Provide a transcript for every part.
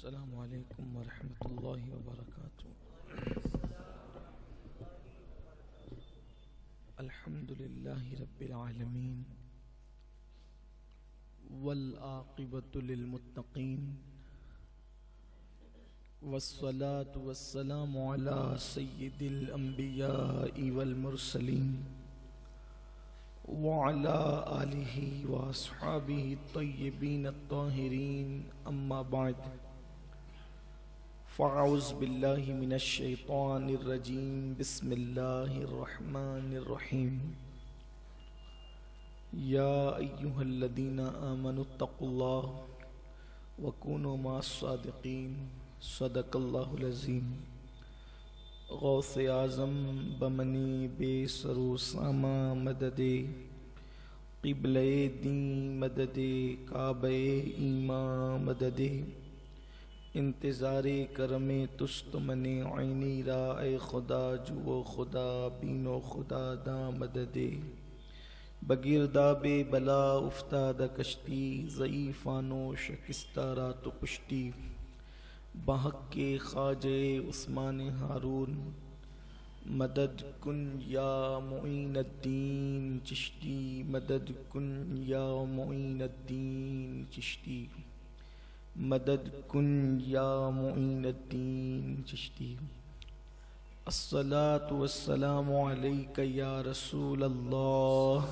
अस्सलामु अलैकुम वरहमतुल्लाहि वबरकातुहू। अल्हम्दुलिल्लाहि रब्बिल आलमीन वल आक़िबतु लिल मुत्तक़ीन वस्सलातु वस्सलामु अला सय्यिदिल अंबियाइ वल मुरसलीन व अला आलिहि व अस्हाबिहि तय्यिबीन अत्ताहिरीन अम्मा बाद फ़अऊज़ु बिल्लाहि मिनश शैतानिर रजीम बिस्मिल्लाहिर रहमानिर रहीम। या अय्युहल्लज़ीना आमनुत्तक़ुल्लाह व कूनू मअस-सादिक़ीन सदक़ल्लाहुल अज़ीम। गौसे आज़म बमनी बेसरो सामा मददे क़िबले दी मददे काबे ईमा मददे इंतज़ारे करमे तुस्त मने आईनी राए खुदा जुओ खुदा बीनो खुदा दा मददे बगिरदा बे बला उफ्ताद कश्ती ज़ईफ़ानो शकिस्ता रात पुश्ती बहक के ख्वाजे उस्मान हारून मदद कुन या मुईनुद्दीन चिश्ती मदद कुन या मुईनुद्दीन चिश्ती मदद कुन या मुईनुद्दीन चिश्ती। अस्सलातु वस्सलामु अलैका या रसूल अल्लाह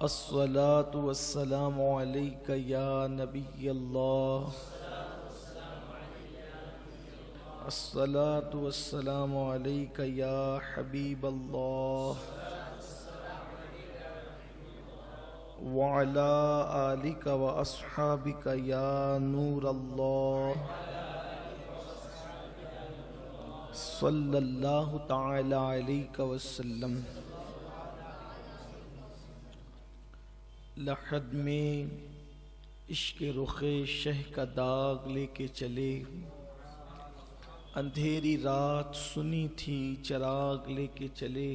अस्सलातु वस्सलामु अलैका या नबी अल्लाह अस्सलातु वस्सलामु अलैका या हबीब अल्लाह व अला आलिका व अस्हाबिका या नूर अल्लाह सल्लल्लाहु तआला अलैहि वसल्लम। लहद में इश्क़ रुख़े शह का दाग लेके चले, अंधेरी रात सुनी थी चिराग लेके चले।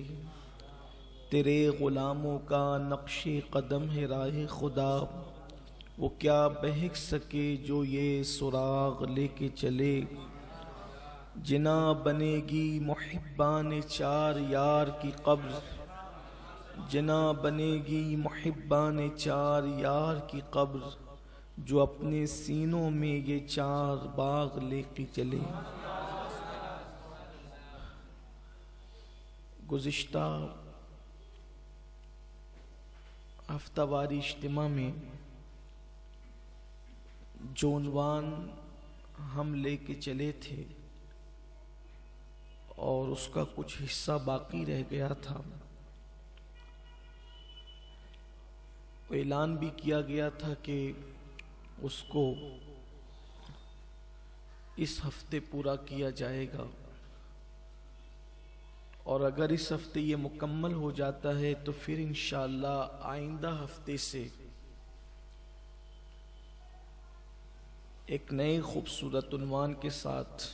तेरे ग़ुलामों का नक्शे कदम है राह खुदा, वो क्या बहक सके जो ये सुराग लेके चले। जिना बनेगी मुहिब्बान चार यार की कब्र, जिना बनेगी मुहिब्बान चार यार की कब्र, जो अपने सीनों में ये चार बाग लेके चले। गुज़िश्ता हफ्तावारी इज्तिमा में जो उन्वान हम लेके चले थे और उसका कुछ हिस्सा बाकी रह गया था, ऐलान भी किया गया था कि उसको इस हफ्ते पूरा किया जाएगा, और अगर इस हफ्ते ये मुकम्मल हो जाता है तो फिर इंशाअल्लाह आइंदा हफ्ते से एक नए खूबसूरत उन्वान के साथ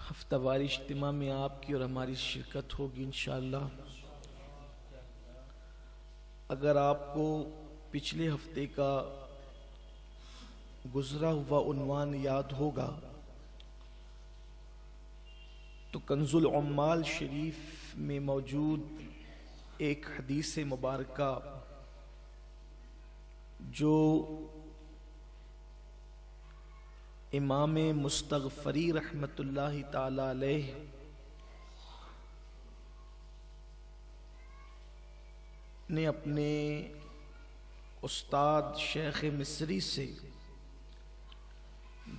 हफ्तावारी इज्तिमा में आपकी और हमारी शिरकत होगी इंशाअल्लाह। अगर आपको पिछले हफ्ते का गुजरा हुआ उन्वान याद होगा तो कंजुल उम्माल शरीफ में मौजूद एक हदीस मुबारका जो इमाम मुस्तग़फ़री रहमतुल्लाहि ताला अलैह ने अपने उस्ताद शेख मिस्री से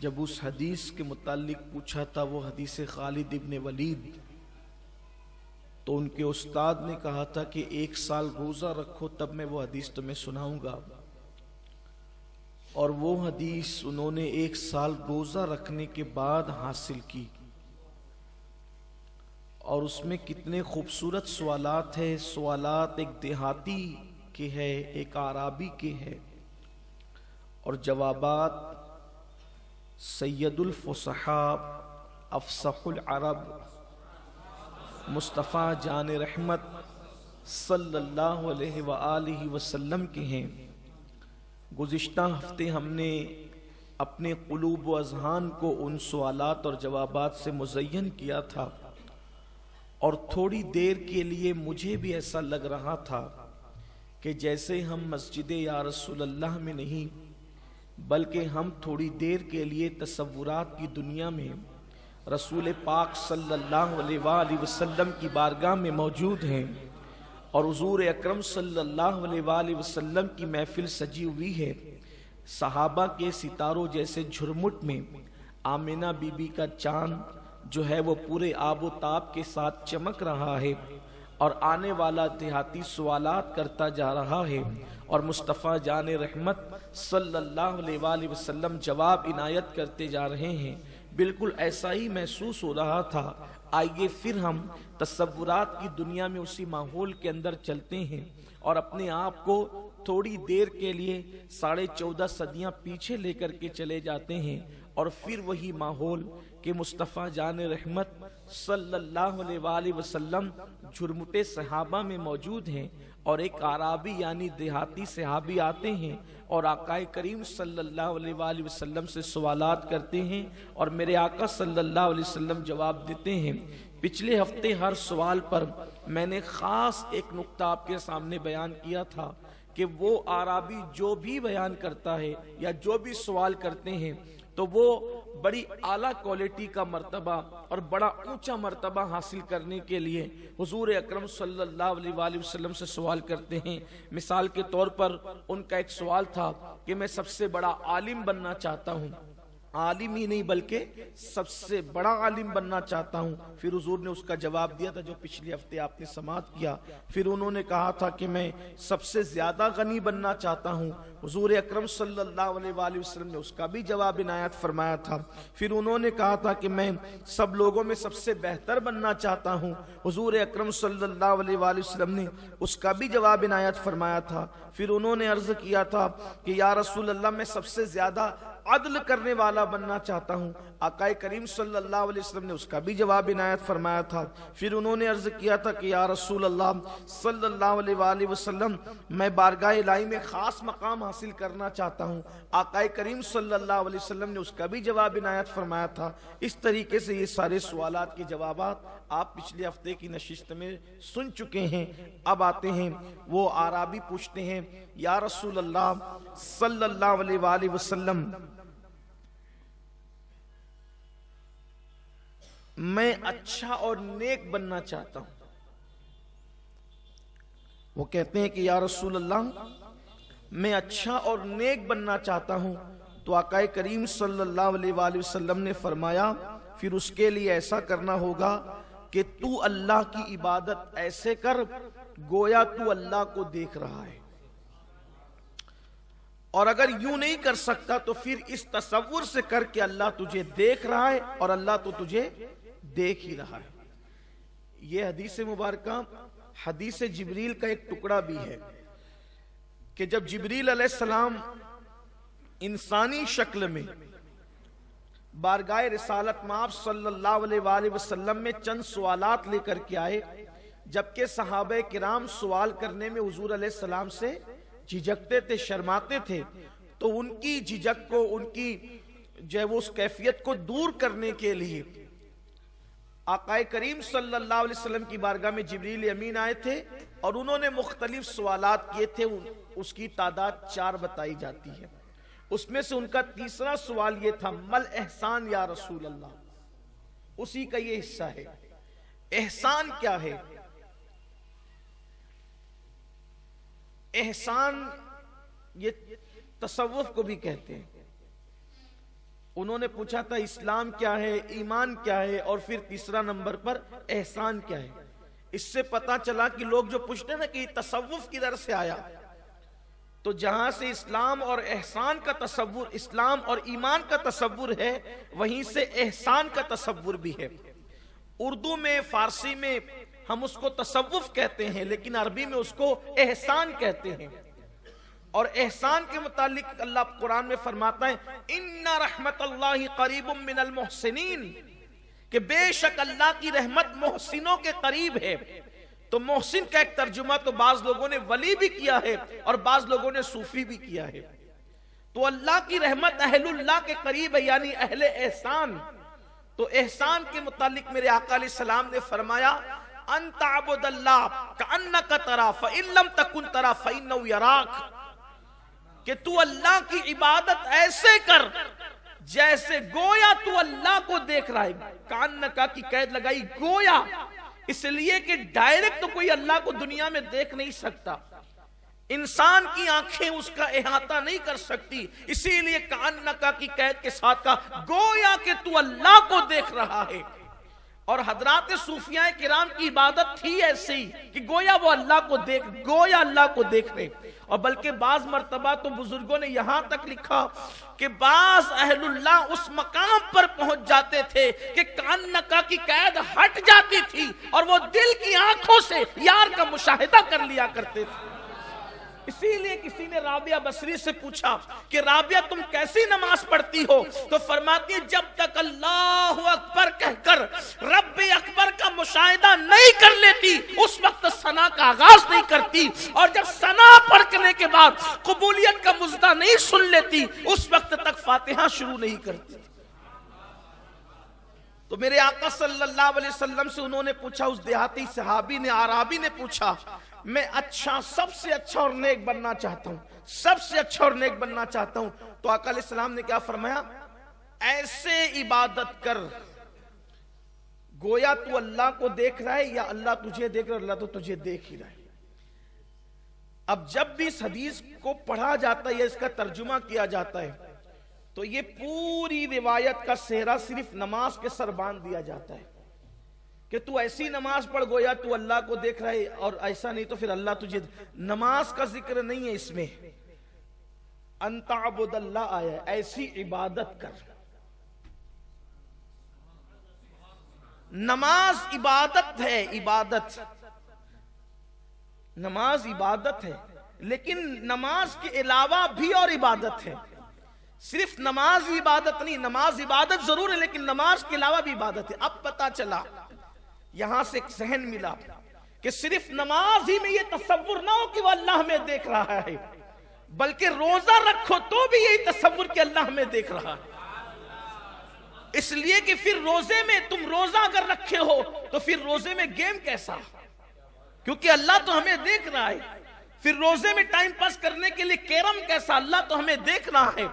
जब उस हदीस के मुतालिक पूछा था, वो हदीस खालिद इब्न वलीद, तो उनके उस्ताद ने कहा था कि 1 साल रोज़ा रखो तब मैं वो हदीस तुम्हें सुनाऊंगा। और वो हदीस उन्होंने 1 साल रोज़ा रखने के बाद हासिल की, और उसमें कितने खूबसूरत सवालात है। सवालात एक देहाती के है, एक आराबी के है, और जवाबात सैयदुल फुसहा अफ़सहुल अरब मुस्तफ़ा जान रहमत सल्लल्लाहु अलैहि व आलिहि वसल्लम के हैं। गुज़िश्ता हफ्ते हमने अपने क़ुलूब व अज़हान को उन सवालात और जवाबात से मुज़य्यन किया था, और थोड़ी देर के लिए मुझे भी ऐसा लग रहा था कि जैसे हम मस्जिद या रसूलल्लाह में नहीं, बल्कि हम थोड़ी देर के लिए तसव्वुरात की दुनिया में रसूल पाक सल्लल्लाहु अलैहि वसल्लम की बारगाह में मौजूद हैं, और हुज़ूर अकरम सल्लल्लाहु अलैहि वसल्लम की महफिल सजी हुई है। सहाबा के सितारों जैसे झुरमुट में आमिना बीबी का चांद जो है वो पूरे आबो ताब के साथ चमक रहा है, और आने वाला देहाती सवालात करता जा रहा है, और मुस्तफ़ा जान रहमत सल्लल्लाहु अलैहि वसल्लम जवाब इनायत करते जा रहे हैं। बिल्कुल ऐसा ही महसूस हो रहा था। आइए फिर हम तसव्वुरात की दुनिया में उसी माहौल के अंदर चलते हैं और अपने आप को थोड़ी देर के लिए 14.5 सदियां पीछे लेकर के चले जाते हैं, और फिर वही माहौल कि मुस्तफ़ा जान रहमत सल्लल्लाहु अलैहि वसल्लम झुरमुटे सहाबा में मौजूद हैं, और एक आराबी यानी देहाती सहाबी आते हैं और आकाए करीम सल्लल्लाहु अलैहि वसल्लम से सवालात करते हैं, और मेरे आका सल्लल्लाहु अलैहि वसल्लम जवाब देते हैं। पिछले हफ्ते हर सवाल पर मैंने ख़ास एक नुक्ता आपके सामने बयान किया था कि वो आराबी जो भी बयान करता है या जो भी सवाल करते हैं तो वो बड़ी आला क्वालिटी का मर्तबा और बड़ा ऊंचा मर्तबा हासिल करने के लिए हुजूर अकरम सल्लल्लाहु अलैहि वसल्लम से सवाल करते हैं। मिसाल के तौर पर उनका एक सवाल था कि मैं सबसे बड़ा आलिम बनना चाहता हूँ, आलिम ही नहीं बल्कि सबसे बड़ा आलिम बनना चाहता हूँ। फिर हुजूर ने उसका जवाब दिया था जो पिछले हफ्ते आपने समाअत किया। फिर उन्होंने कहा था कि मैं सबसे ज्यादा गनी बनना चाहता हूँ, हुजूर अकरम सल्लल्लाहु अलैहि वसल्लम ने उसका भी जवाब इनायत फरमाया था। फिर उन्होंने कहा था कि मैं सब लोगों में सबसे बेहतर बनना चाहता हूँ, हुजूर अकरम सल्लल्लाहु अलैहि वसल्लम ने उसका भी जवाब इनायत फरमाया था। फिर उन्होंने अर्ज किया था कि या रसूल अल्लाह मैं सबसे ज्यादा अदल करने वाला बनना चाहता हूँ, आकाए करीम सल्लल्लाहु अलैहि वसल्लम ने उसका भी जवाब इनायत फरमाया था। फिर उन्होंने अर्ज किया था कि या रसूल अल्लाह सल्लल्लाहु अलैहि वसल्लम मैं बारगाह इलाही में खास मकाम हासिल करना चाहता हूँ, आकाए करीम सल्लल्लाहु अलैहि वसल्लम ने उसका भी जवाब इनायत फरमाया था। इस तरीके से ये सारे सवालात के जवाबात आप पिछले हफ्ते की नशिस्त में सुन चुके हैं। अब आते हैं, वो आराबी पूछते हैं या रसूल अल्लाह सल्लल्लाहु अलैहि वसल्लम मैं अच्छा और नेक बनना चाहता हूं। वो कहते हैं कि या रसूल अल्लाह मैं अच्छा और नेक बनना चाहता हूं। तो आकाए करीम सल्लल्लाहु अलैहि वसल्लम ने फरमाया फिर उसके लिए ऐसा करना होगा कि तू अल्लाह की इबादत ऐसे कर गोया तू अल्लाह को देख रहा है, और अगर यूं नहीं कर सकता तो फिर इस तसव्वुर से कर के अल्लाह तुझे देख रहा है और अल्लाह तो तुझे देख ही रहा है। यह हदीस मुबारका हदीस जिब्रील का एक टुकड़ा भी है कि जब जिब्रील अलैहिस्सलाम इंसानी शक्ल में बारगाह रिसालत माफ सल्लल्लाहु अलैहि वसल्लम में चंद सवालात लेकर के आए, जबकि सहाबे किराम सवाल करने में हुजूर अलैहिस्सलाम से झिझकते थे, शर्माते थे, तो उनकी झिझक को, उनकी जो है वो उस कैफियत को दूर करने के लिए आकाए करीम सल्लल्लाहु अलैहि वसल्लम की बारगाह में जिब्रील अमीन आए थे और उन्होंने मुख्तलिफ सवालात किए थे। उसकी तादाद 4 बताई जाती है। उसमें से उनका तीसरा सवाल ये था मल एहसान या रसूल अल्लाह, उसी का ये हिस्सा है। एहसान क्या है? एहसान ये तसव्वुफ को भी कहते हैं। उन्होंने पूछा था इस्लाम क्या है, ईमान क्या है, और फिर तीसरा नंबर पर एहसान क्या है। इससे पता चला कि लोग जो पूछते हैं ना कि तसव्वुफ किधर से आया, तो जहां से इस्लाम और एहसान का तसव्वुर, इस्लाम और ईमान का तसव्वुर है, वहीं से एहसान का तसव्वुर भी है। उर्दू में, फारसी में हम उसको तसव्वुफ कहते हैं, लेकिन अरबी में उसको एहसान कहते हैं। और एहसान के मुतालिक अल्लाह कुरान में फरमाता है इन्ना रहमतल्लाहि करीबुम मिनल मुहसिनीन, कि बेशक अल्लाह की रहमत मोहसिनों के करीब है। तो मोहसिन का एक तर्जुमा तो बाज लोगों ने वली भी किया है और बाज लोगों ने सूफी भी किया है। तो अल्लाह की रहमत अहलुल्लाह के करीब है, यानी अहले एहसान। तो एहसान के मुतालिक मेरे आका अलैहिस्सलाम ने फरमाया अंता अबुदल्लाह कअन्नका तरा फइन लम तकुन तरा फइन्नहु यराक, कि तू अल्लाह की इबादत ऐसे कर जैसे गोया तू अल्लाह को देख रहा है। कअन्नका की कैद लगाई गोया, इसलिए कि डायरेक्ट तो कोई अल्लाह को दुनिया में देख नहीं सकता, इंसान की आंखें उसका इहाता नहीं कर सकती, इसीलिए कअन्नका की कैद के साथ का गोया कि तू अल्लाह को देख रहा है। और हजरात सूफिया किराम की इबादत थी ऐसी कि गोया वो अल्लाह को गोया अल्लाह को देख रहे। और बल्कि बाज मर्तबा तो बुजुर्गों ने यहां तक लिखा कि बाज अहलुल्लाह उस मकाम पर पहुंच जाते थे कि कअन्नका की कैद हट जाती थी और वो दिल की आंखों से यार का मुशाहिदा कर लिया करते थे। इसीलिए किसी ने राबिया बसरी से पूछा कि राबिया तुम कैसी नमाज पढ़ती हो, तो फरमाती है जब तक अल्लाहु अकबर कहकर रब्बे अकबर का मुशाहिदा नहीं कर लेती उस वक्त सना का आगाज नहीं करती, और जब सना पढ़ने के बाद कबूलियत का मुजदा नहीं सुन लेती उस वक्त तक फातिहा शुरू नहीं करती। तो मेरे आका सल्लल्लाहु अलैहि वसल्लम से उन्होंने पूछा, उस देहाती सहाबी ने आराबी ने पूछा, मैं अच्छा सबसे अच्छा और नेक बनना चाहता हूं, सबसे अच्छा और नेक बनना चाहता हूं। तो आका अलैहिस्सलाम ने क्या फरमाया, ऐसे इबादत कर गोया तू अल्लाह को देख रहा है या अल्लाह तुझे देख रहा है, अल्लाह तो तुझे देख ही रहा है। अब जब भी इस हदीस को पढ़ा जाता है या इसका तर्जुमा किया जाता है तो ये पूरी रिवायत का सेहरा सिर्फ नमाज के सर बांध दिया जाता है कि तू ऐसी नमाज पढ़ गोया तू अल्लाह को देख रहा है, और ऐसा नहीं तो फिर अल्लाह तुझे। नमाज का जिक्र नहीं है इसमें, अंता अबुदल्लाह आया, ऐसी इबादत कर। नमाज इबादत है, इबादत, नमाज इबादत है, लेकिन नमाज के अलावा भी और इबादत है। सिर्फ नमाज इबादत नहीं, नमाज इबादत जरूर है लेकिन नमाज के अलावा भी इबादत है। अब पता चला, यहां से एक सहन मिला कि सिर्फ नमाज ही में ये तसव्वुर ना हो कि वो अल्लाह में देख रहा है, बल्कि रोजा रखो तो भी यही तसव्वुर कि अल्लाह में देख रहा है। इसलिए कि फिर रोजे में तुम रोजा अगर रखे हो तो फिर रोजे में गेम कैसा, क्योंकि अल्लाह तो हमें देख रहा है। फिर रोजे में टाइम पास करने के लिए कैरम कैसा, अल्लाह तो हमें देख रहा है।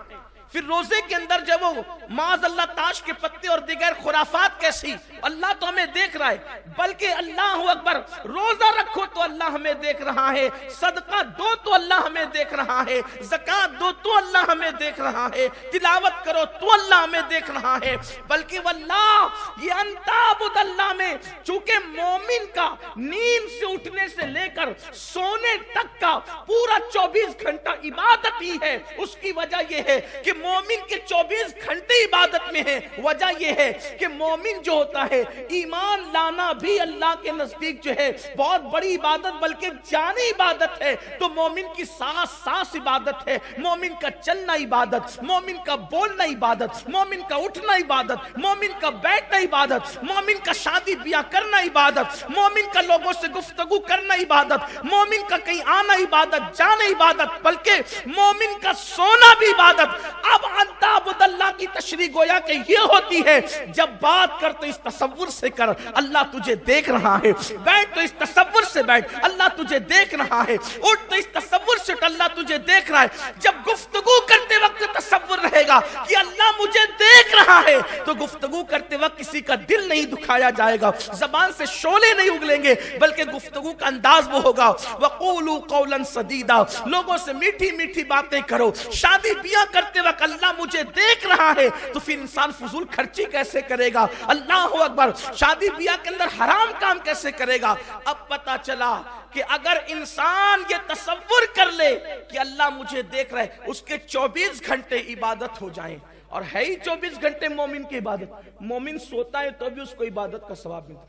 फिर रोजे के अंदर जब वो माज अल्लाह ताश के पत्ते और दिगर खुराफात कैसी, अल्लाह तो हमें देख रहा है। बल्कि अल्लाह अकबर, रोजा रखो तो अल्लाह हमें देख रहा है, सदका दो तो अल्लाह हमें देख रहा है, ज़कात दो तो अल्लाह हमें देख रहा है, तिलावत करो तो अल्लाह हमें देख रहा है। बल्कि वल्लाह ये अंताबुदल्लाह में चूंकि मोमिन का नींद से उठने से लेकर सोने तक का पूरा 24 घंटा इबादत ही है। उसकी वजह यह है कि मोमिन के 24 घंटे इबादत में है। वजह यह है कि मोमिन जो होता है, ईमान लाना भी अल्लाह के नजदीक जो है बहुत बड़ी इबादत, बल्कि जानी इबादत है। तो मोमिन की सांस सांस इबादत है, मोमिन का चलना इबादत, मोमिन का बोलना इबादत, मोमिन का उठना इबादत, मोमिन का बैठना इबादत, मोमिन का शादी ब्याह करना इबादत, मोमिन का लोगों से गुफ्तगू करना इबादत, मोमिन का कहीं आना इबादत, जाना इबादत, बल्कि मोमिन का सोना भी इबादत। अब अंताबुदल्लाह की तशरीह गोया के ये होती है, जब बात कर तो इस तसव्वुर से कर, अल्लाह तुझे देख रहा है। बैठ तो इस तसव्वुर से बैठ, अल्लाह तुझे देख रहा है। उठ तो इस तसव्वुर से उठ, अल्लाह तुझे देख रहा है। जब गुफ्तगू करते वक्त तसव्वुर रहेगा कि अल्लाह मुझे देख रहा है, तो गुफ्तगू करते वक्त किसी का दिल नहीं दुखाया जाएगा, जबान से शोले नहीं उगलेंगे, बल्कि गुफ्तगू का अंदाज वो होगा, वक़ूलू क़ौलन सदीदा, लोगों से मीठी मीठी बातें करो। शादी ब्याह करते वक्त अल्लाह मुझे देख रहा है, तो फिर इंसान फजूल खर्ची कैसे करेगा? अल्लाह अकबर, शादी ब्याह के अंदर हराम काम कैसे करेगा? अब पता चला कि अगर इंसान ये तसव्वुर कर ले कि अल्लाह मुझे देख रहा है, उसके 24 घंटे इबादत हो जाएं। और है ही 24 घंटे मोमिन की इबादत। मोमिन सोता है तो भी उसको इबादत का सवाब मिलता,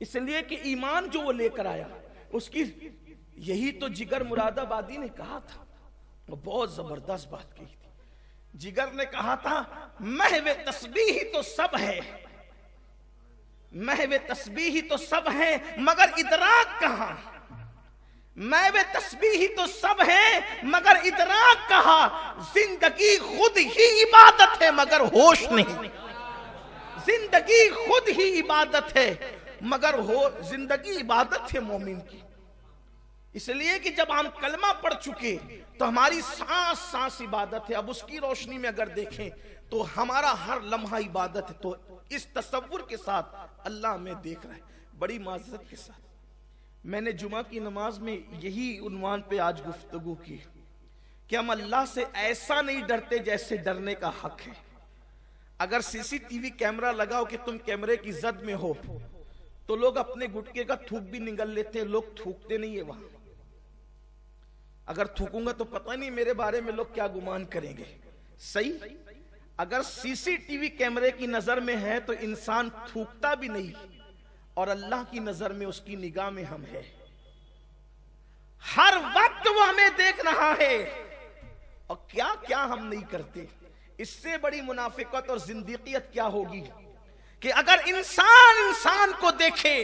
इसलिए कि ईमान जो वो लेकर आया उसकी, यही तो जिगर मुरादाबादी ने कहा था, वो बहुत जबरदस्त बात कही थी। जिगर ने कहा था, महवे तस्बीह ही तो सब है, महवे तस्बीह ही तो सब है, मगर इदराक कहां, मैं वे तस्बीह ही तो सब है मगर इदराक कहा, जिंदगी खुद ही इबादत है मगर होश नहीं। जिंदगी खुद ही इबादत है मगर जिंदगी इबादत है मोमिन की। इसलिए कि जब हम कलमा पढ़ चुके तो हमारी सांस सांस इबादत है। अब उसकी रोशनी में अगर देखें तो हमारा हर लम्हा इबादत है। तो इस तसव्वुर के साथ अल्लाह हमें देख रहा है। बड़ी माज़रत के साथ मैंने जुमा की नमाज में यही उन्वान पे आज गुफ्तगू की कि हम अल्लाह से ऐसा नहीं डरते जैसे डरने का हक है। अगर सीसीटीवी कैमरा लगाओ कि तुम कैमरे की जद में हो तो लोग अपने गुटके का थूक भी निगल लेते हैं। लोग थूकते नहीं है वहां। अगर थूकूंगा तो पता नहीं मेरे बारे में लोग क्या गुमान करेंगे। सही, अगर सीसीटीवी कैमरे की नजर में है तो इंसान थूकता भी नहीं और अल्लाह की नजर में उसकी निगाह में हम है। हर वक्त वो हमें देख रहा है और क्या क्या हम नहीं करते। इससे बड़ी मुनाफिकत और जिंदगियत क्या होगी कि अगर इंसान इंसान को देखे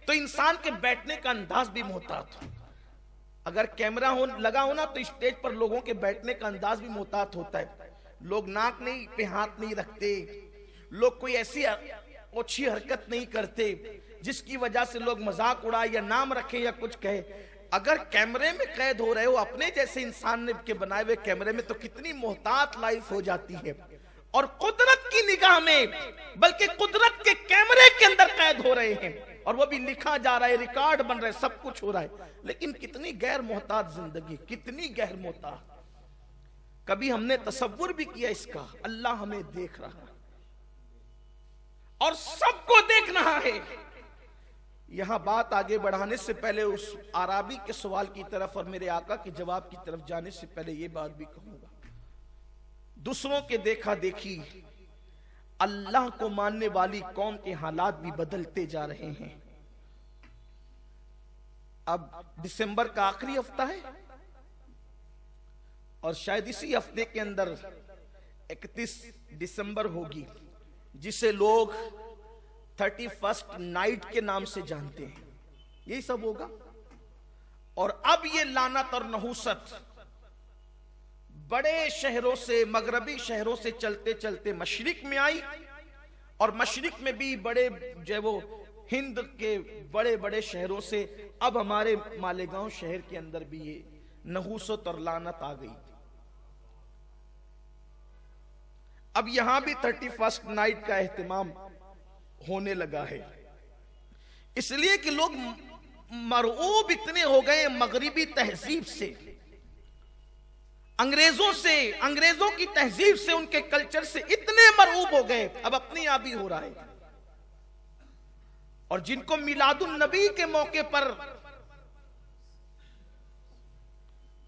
तो इंसान के बैठने का अंदाज भी मोहतात हो। अगर कैमरा लगा हो ना तो स्टेज पर लोगों के बैठने का अंदाज भी मोहतात होता है। लोग नाक नहीं पे हाथ नहीं रखते, लोग कोई ऐसी ओछी हरकत नहीं करते जिसकी वजह से लोग मजाक उड़ाए या नाम रखे या कुछ कहे। अगर कैमरे में कैद हो रहे हो अपने जैसे इंसान ने के बनाए हुए कैमरे में तो कितनी मोहतात लाइफ हो जाती है। और कुदरत की निगाह में बल्कि कुदरत के कैमरे के अंदर कैद हो रहे हैं और वो भी लिखा जा रहा है, रिकॉर्ड बन रहा है, सब कुछ हो रहा है। लेकिन कितनी गैर मोहतात जिंदगी, कितनी गैर मोहतात। कभी हमने तसव्वुर भी किया इसका? अल्लाह हमें देख रहा है और सबको देख रहा है। यहां बात आगे बढ़ाने से पहले उस आराबी के सवाल की तरफ और मेरे आका के जवाब की तरफ जाने से पहले यह बात भी कहूंगा, दूसरों के देखा देखी अल्लाह को मानने वाली कौम के हालात भी बदलते जा रहे हैं। अब दिसंबर का आखिरी हफ्ता है और शायद इसी हफ्ते के अंदर 31 दिसंबर होगी जिसे लोग 31st नाइट के नाम से जानते हैं। यही सब होगा। और अब ये लानत और नहुसत बड़े शहरों से, मगरबी शहरों से चलते चलते मशरिक में आई और मशरिक में भी बड़े जो वो हिंद के बड़े बड़े शहरों से अब हमारे मालेगांव शहर के अंदर भी ये नहुसत और लानत आ गई। अब यहां भी 31st नाइट का एहतमाम होने लगा है, इसलिए कि लोग मरऊब इतने हो गए मगरिबी तहजीब से, अंग्रेजों से, अंग्रेजों की तहजीब से, उनके कल्चर से इतने मरऊब हो गए। अब अपनी आप ही हो रहा है। और जिनको मिलादुन नबी के मौके पर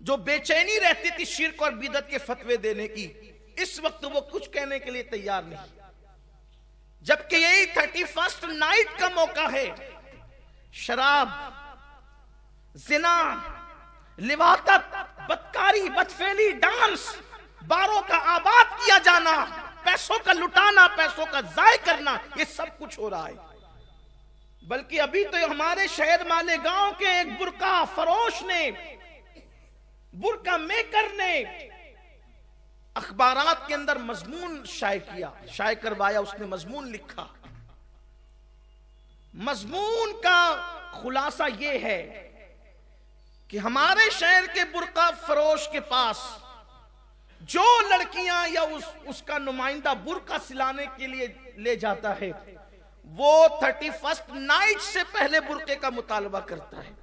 जो बेचैनी रहती थी शिर्क और बिदअत के फतवे देने की, इस वक्त वो कुछ कहने के लिए तैयार नहीं, जबकि यही 31st नाइट का मौका है। शराब, जिना, लिवातत, बदकारी, बदफेली, डांस, बारों का आबाद किया जाना, पैसों का लुटाना, पैसों का जाय करना, ये सब कुछ हो रहा है। बल्कि अभी तो हमारे शहर मालेगांव के एक बुरका फरोश ने, बुरका मेकर ने अखबारात के अंदर मजमून शाये किया, शाये करवाया, उसने मजमून लिखा। मजमून का खुलासा यह है कि हमारे शहर के बुरका फरोश के पास जो लड़कियां या उसका नुमाइंदा बुरका सिलाने के लिए ले जाता है वो 31st नाइट से पहले बुरके का मुतालबा करता है।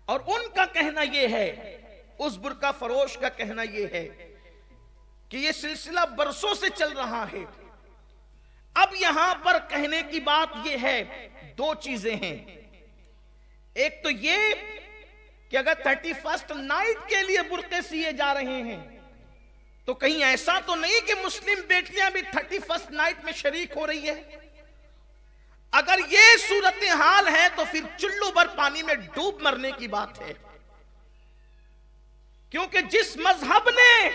और उनका कहना यह है, उस बुरका फरोश का कहना यह है कि यह सिलसिला बरसों से चल रहा है। अब यहां पर कहने की बात यह है, दो चीजें हैं। एक तो यह कि अगर 31st नाइट के लिए बुरके सिए जा रहे हैं तो कहीं ऐसा तो नहीं कि मुस्लिम बेटियां भी 31st नाइट में शरीक हो रही है। अगर यह सूरत हाल है तो फिर चुल्लू भर पानी में डूब मरने की बात है, क्योंकि जिस मजहब ने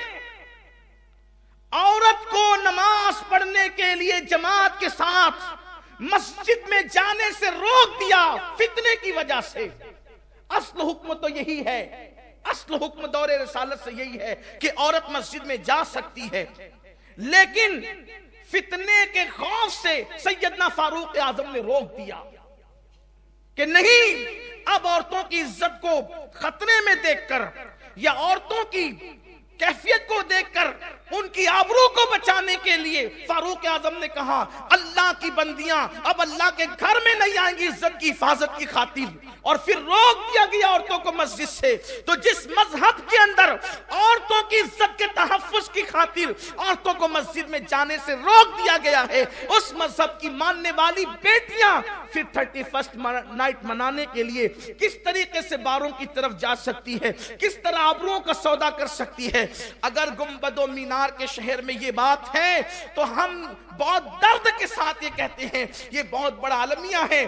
औरत को नमाज पढ़ने के लिए जमात के साथ मस्जिद में जाने से रोक दिया फितने की वजह से, असल हुक्म तो यही है, असल हुक्म दौरे रिसालत से यही है कि औरत मस्जिद में जा सकती है। लेकिन फितने के खौफ से सैयदना फारूक आजम ने रोक दिया कि नहीं, अब औरतों की इज्जत को खतरे में देखकर या औरतों की कैफियत को देखकर उनकी आबरू को बचाने के लिए फारूक आजम ने कहा, अल्लाह की बंदियां अब अल्लाह के घर में नहीं आएंगी इज्जत की हिफाजत की खातिर, और फिर रोक दिया गया औरतों को मस्जिद से। तो जिस मजहब के अंदर औरतों की इज्जत के तहफ्फुज की खातिर औरतों को मस्जिद में जाने से रोक दिया गया है, उस मजहब की मानने वाली बेटियां फिर 31st नाइट मनाने के लिए किस तरीके से बारों की तरफ जा सकती है, किस तरह आबरूओं का सौदा कर सकती है। अगर गुंबदो मीनार के शहर में ये बात है तो हम बहुत दर्द के साथ ये कहते हैं, ये बहुत बड़ा अलमिया है।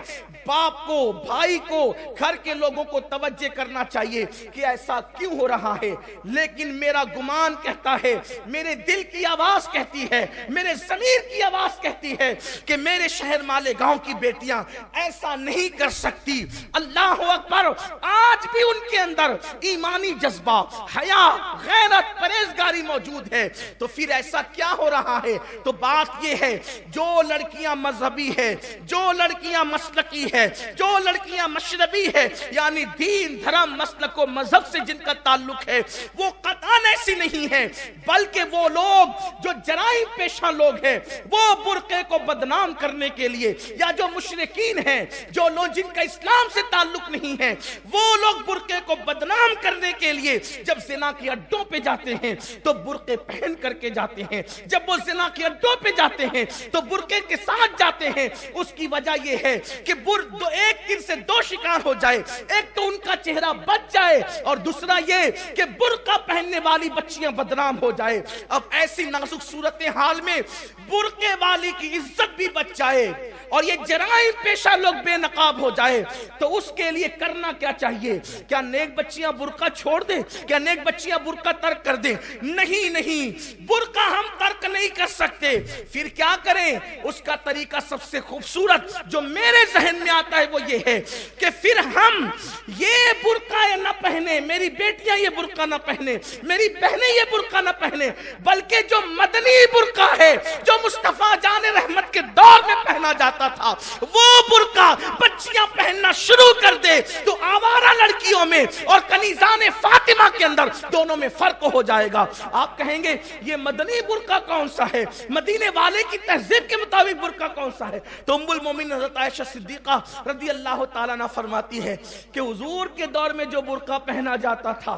बाप को, भाई को, घर के लोगों को तवज्जो करना चाहिए कि ऐसा क्यों हो रहा है। लेकिन मेरा गुमान कहता है, मेरे दिल की आवाज कहती है, मेरे ज़मीर की आवाज कहती है कि मेरे शहर मालेगांव की बेटियां ऐसा नहीं कर सकती। अल्लाह अकबर, आज भी उनके अंदर ईमानी जज्बा, हया, गैरत, परहेजगारी मौजूद है। तो फिर ऐसा क्या हो रहा है? तो बात यह है, जो लड़कियां मजहबी है, जो लड़कियां मसलकी है, जो लड़कियां मशरबी है, यानी दीन, धर्म, मसलक व मजहब से जिनका ताल्लुक है, वो कतई ऐसी नहीं है, बल्कि वो लोग जो जराइम पेशा लोग हैं, वो बुर्के को बदनाम करने के लिए, या जो मुशरिकीन हैं, जो लोग जिनका इस्लाम से ताल्लुक नहीं है, वो लोग बुर्के को बदनाम करने के लिए जब जिना के अड्डों पे जाते हैं तो बुर्के पहन करके जाते हैं, जब वो जिना के अड्डों पे जाते हैं तो बुर्के के साथ जाते हैं। उसकी वजह यह है कि एक तीर से दो शिकार हो जाए, एक तो उनका चेहरा बच जाए और दूसरा ये कि बुर्का पहनने वाली बच्चियां बदनाम हो जाए। अब ऐसी नाजुक सूरत हाल में बुर्के वाली की इज्जत भी बच जाए और ये जराइम पेशा लोग बेनकाब हो जाए, तो उसके लिए करना क्या चाहिए? क्या नेक बच्चियां बुर्का छोड़ दें? क्या नेक बच्चियां बुर्का तर्क कर दें? नहीं नहीं, बुर्का हम तर्क नहीं कर सकते। फिर क्या करें? उसका तरीका सबसे खूबसूरत जो मेरे जहन में आता है वो ये है कि फिर हम ये बुर्का न पहने, मेरी बेटियां ये बुर्का न पहने, मेरी बहनें ये बुर्का न पहने, बल्कि जो मदनी बुर्का है, जो मुस्तफा जान रहमत के दौर में पहना जाता था, वो बुर्का बच्चियां पहनना शुरू कर दे तो आवारा लड़कियों में और कनीज़ान फातिमा के अंदर दोनों में फर्क हो जाएगा। आप कहेंगे ये मदनी बुर्का कौन सा है, मदीने वाले की तहजीब के मुताबिक बुर्का कौन सा है? तो उम्मुल मोमिन हज़रत आयशा सिद्दीक़ा रज़ी अल्लाह ताला अन्हा फरमाती है कि हुजूर के दौर में जो बुर्का पहना जाता था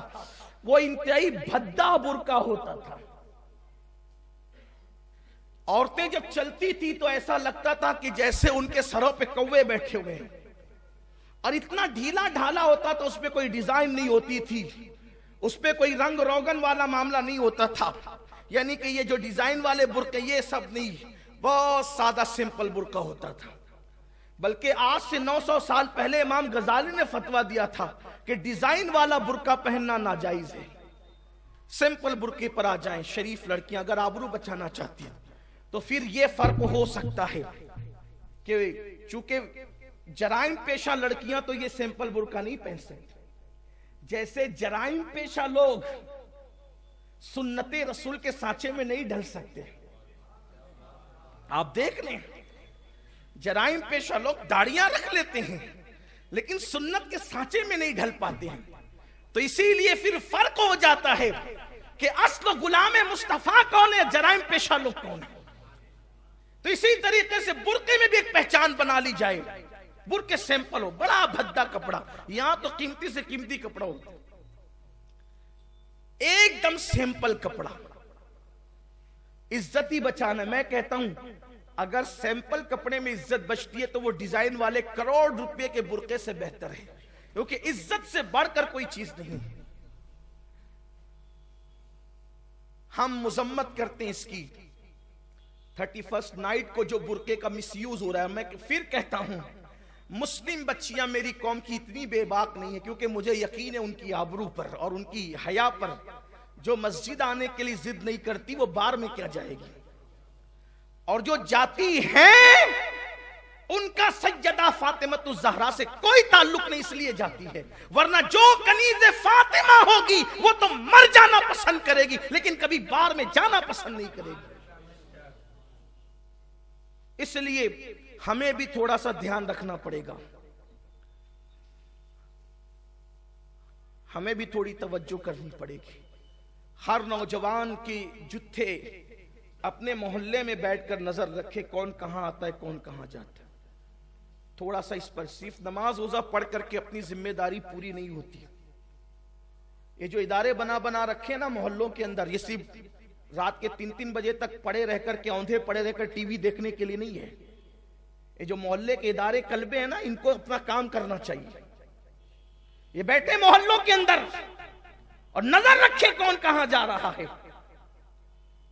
वो इंतहाई भद्दा बुर्का होता था। औरतें जब चलती थी तो ऐसा लगता था कि जैसे उनके सरों पे कौवे बैठे हुए हैं, और इतना ढीला ढाला होता तो उसपे कोई डिजाइन नहीं होती थी, उसपे कोई रंग रोगन वाला मामला नहीं होता था। यानी कि ये जो डिजाइन वाले बुर्के ये सब नहीं, बहुत सादा सिंपल बुर्का होता था। बल्कि आज से 900 साल पहले इमाम गजाली ने फतवा दिया था कि डिजाइन वाला बुर्का पहनना नाजायज है, सिंपल बुर्के पर आ जाएं शरीफ लड़कियां अगर आबरू बचाना चाहती हैं। तो फिर ये फर्क हो सकता है कि चूंकि जराइम पेशा लड़कियां तो ये सिंपल बुर्का नहीं पहन सकती, जैसे जराइम पेशा लोग सुन्नते रसूल के सांचे में नहीं ढल सकते। आप देख लें, जराइम पेशा लोग दाढ़ियां रख लेते हैं लेकिन सुन्नत के सांचे में नहीं ढल पाते हैं। तो इसीलिए फिर फर्क हो जाता है कि असल गुलाम मुस्तफा कौन है, जराइम पेशा लोग कौन है। तो इसी तरीके से बुर्के में भी एक पहचान बना ली जाए, बुर्के सिंपल हो, बड़ा भद्दा कपड़ा, यहां तो कीमती से कीमती कपड़ा हो, एकदम सिंपल कपड़ा, इज्जत ही बचाना। मैं कहता हूं अगर सिंपल कपड़े में इज्जत बचती है तो वो डिजाइन वाले करोड़ रुपए के बुर्के से बेहतर है, क्योंकि इज्जत से बढ़कर कोई चीज नहीं। हम मुजम्मत करते हैं इसकी 31st नाइट को जो बुर्के का मिसयूज हो रहा है। मैं फिर कहता हूं मुस्लिम बच्चियां मेरी कौम की इतनी बेबाक नहीं है, क्योंकि मुझे यकीन है उनकी आबरू पर और उनकी हया पर। जो मस्जिद आने के लिए जिद नहीं करती वो बार में क्या जाएगी, और जो जाती हैं उनका सैयदा फातिमतुज़ ज़हरा से कोई ताल्लुक नहीं इसलिए जाती है, वरना जो कनीज़े फातिमा होगी वो तो मर जाना पसंद करेगी, लेकिन कभी बार में जाना पसंद नहीं करेगी। इसलिए हमें भी थोड़ा सा ध्यान रखना पड़ेगा, हमें भी थोड़ी तवज्जो करनी पड़ेगी। हर नौजवान की जुत्थे अपने मोहल्ले में बैठकर नजर रखे, कौन कहां आता है कौन कहां जाता है। थोड़ा सा इस पर सिर्फ नमाज रोजा पढ़ करके अपनी जिम्मेदारी पूरी नहीं होती। ये जो इदारे बना बना रखे ना मोहल्लों के अंदर, ये सिर्फ रात के 3-3 बजे तक पड़े रहकर के औंधे पड़े रहकर टीवी देखने के लिए नहीं है। ये जो मोहल्ले के इदारे कल्बे हैं ना, इनको अपना काम करना चाहिए। ये बैठे मोहल्लों के अंदर और नजर रखे कौन कहां जा रहा है,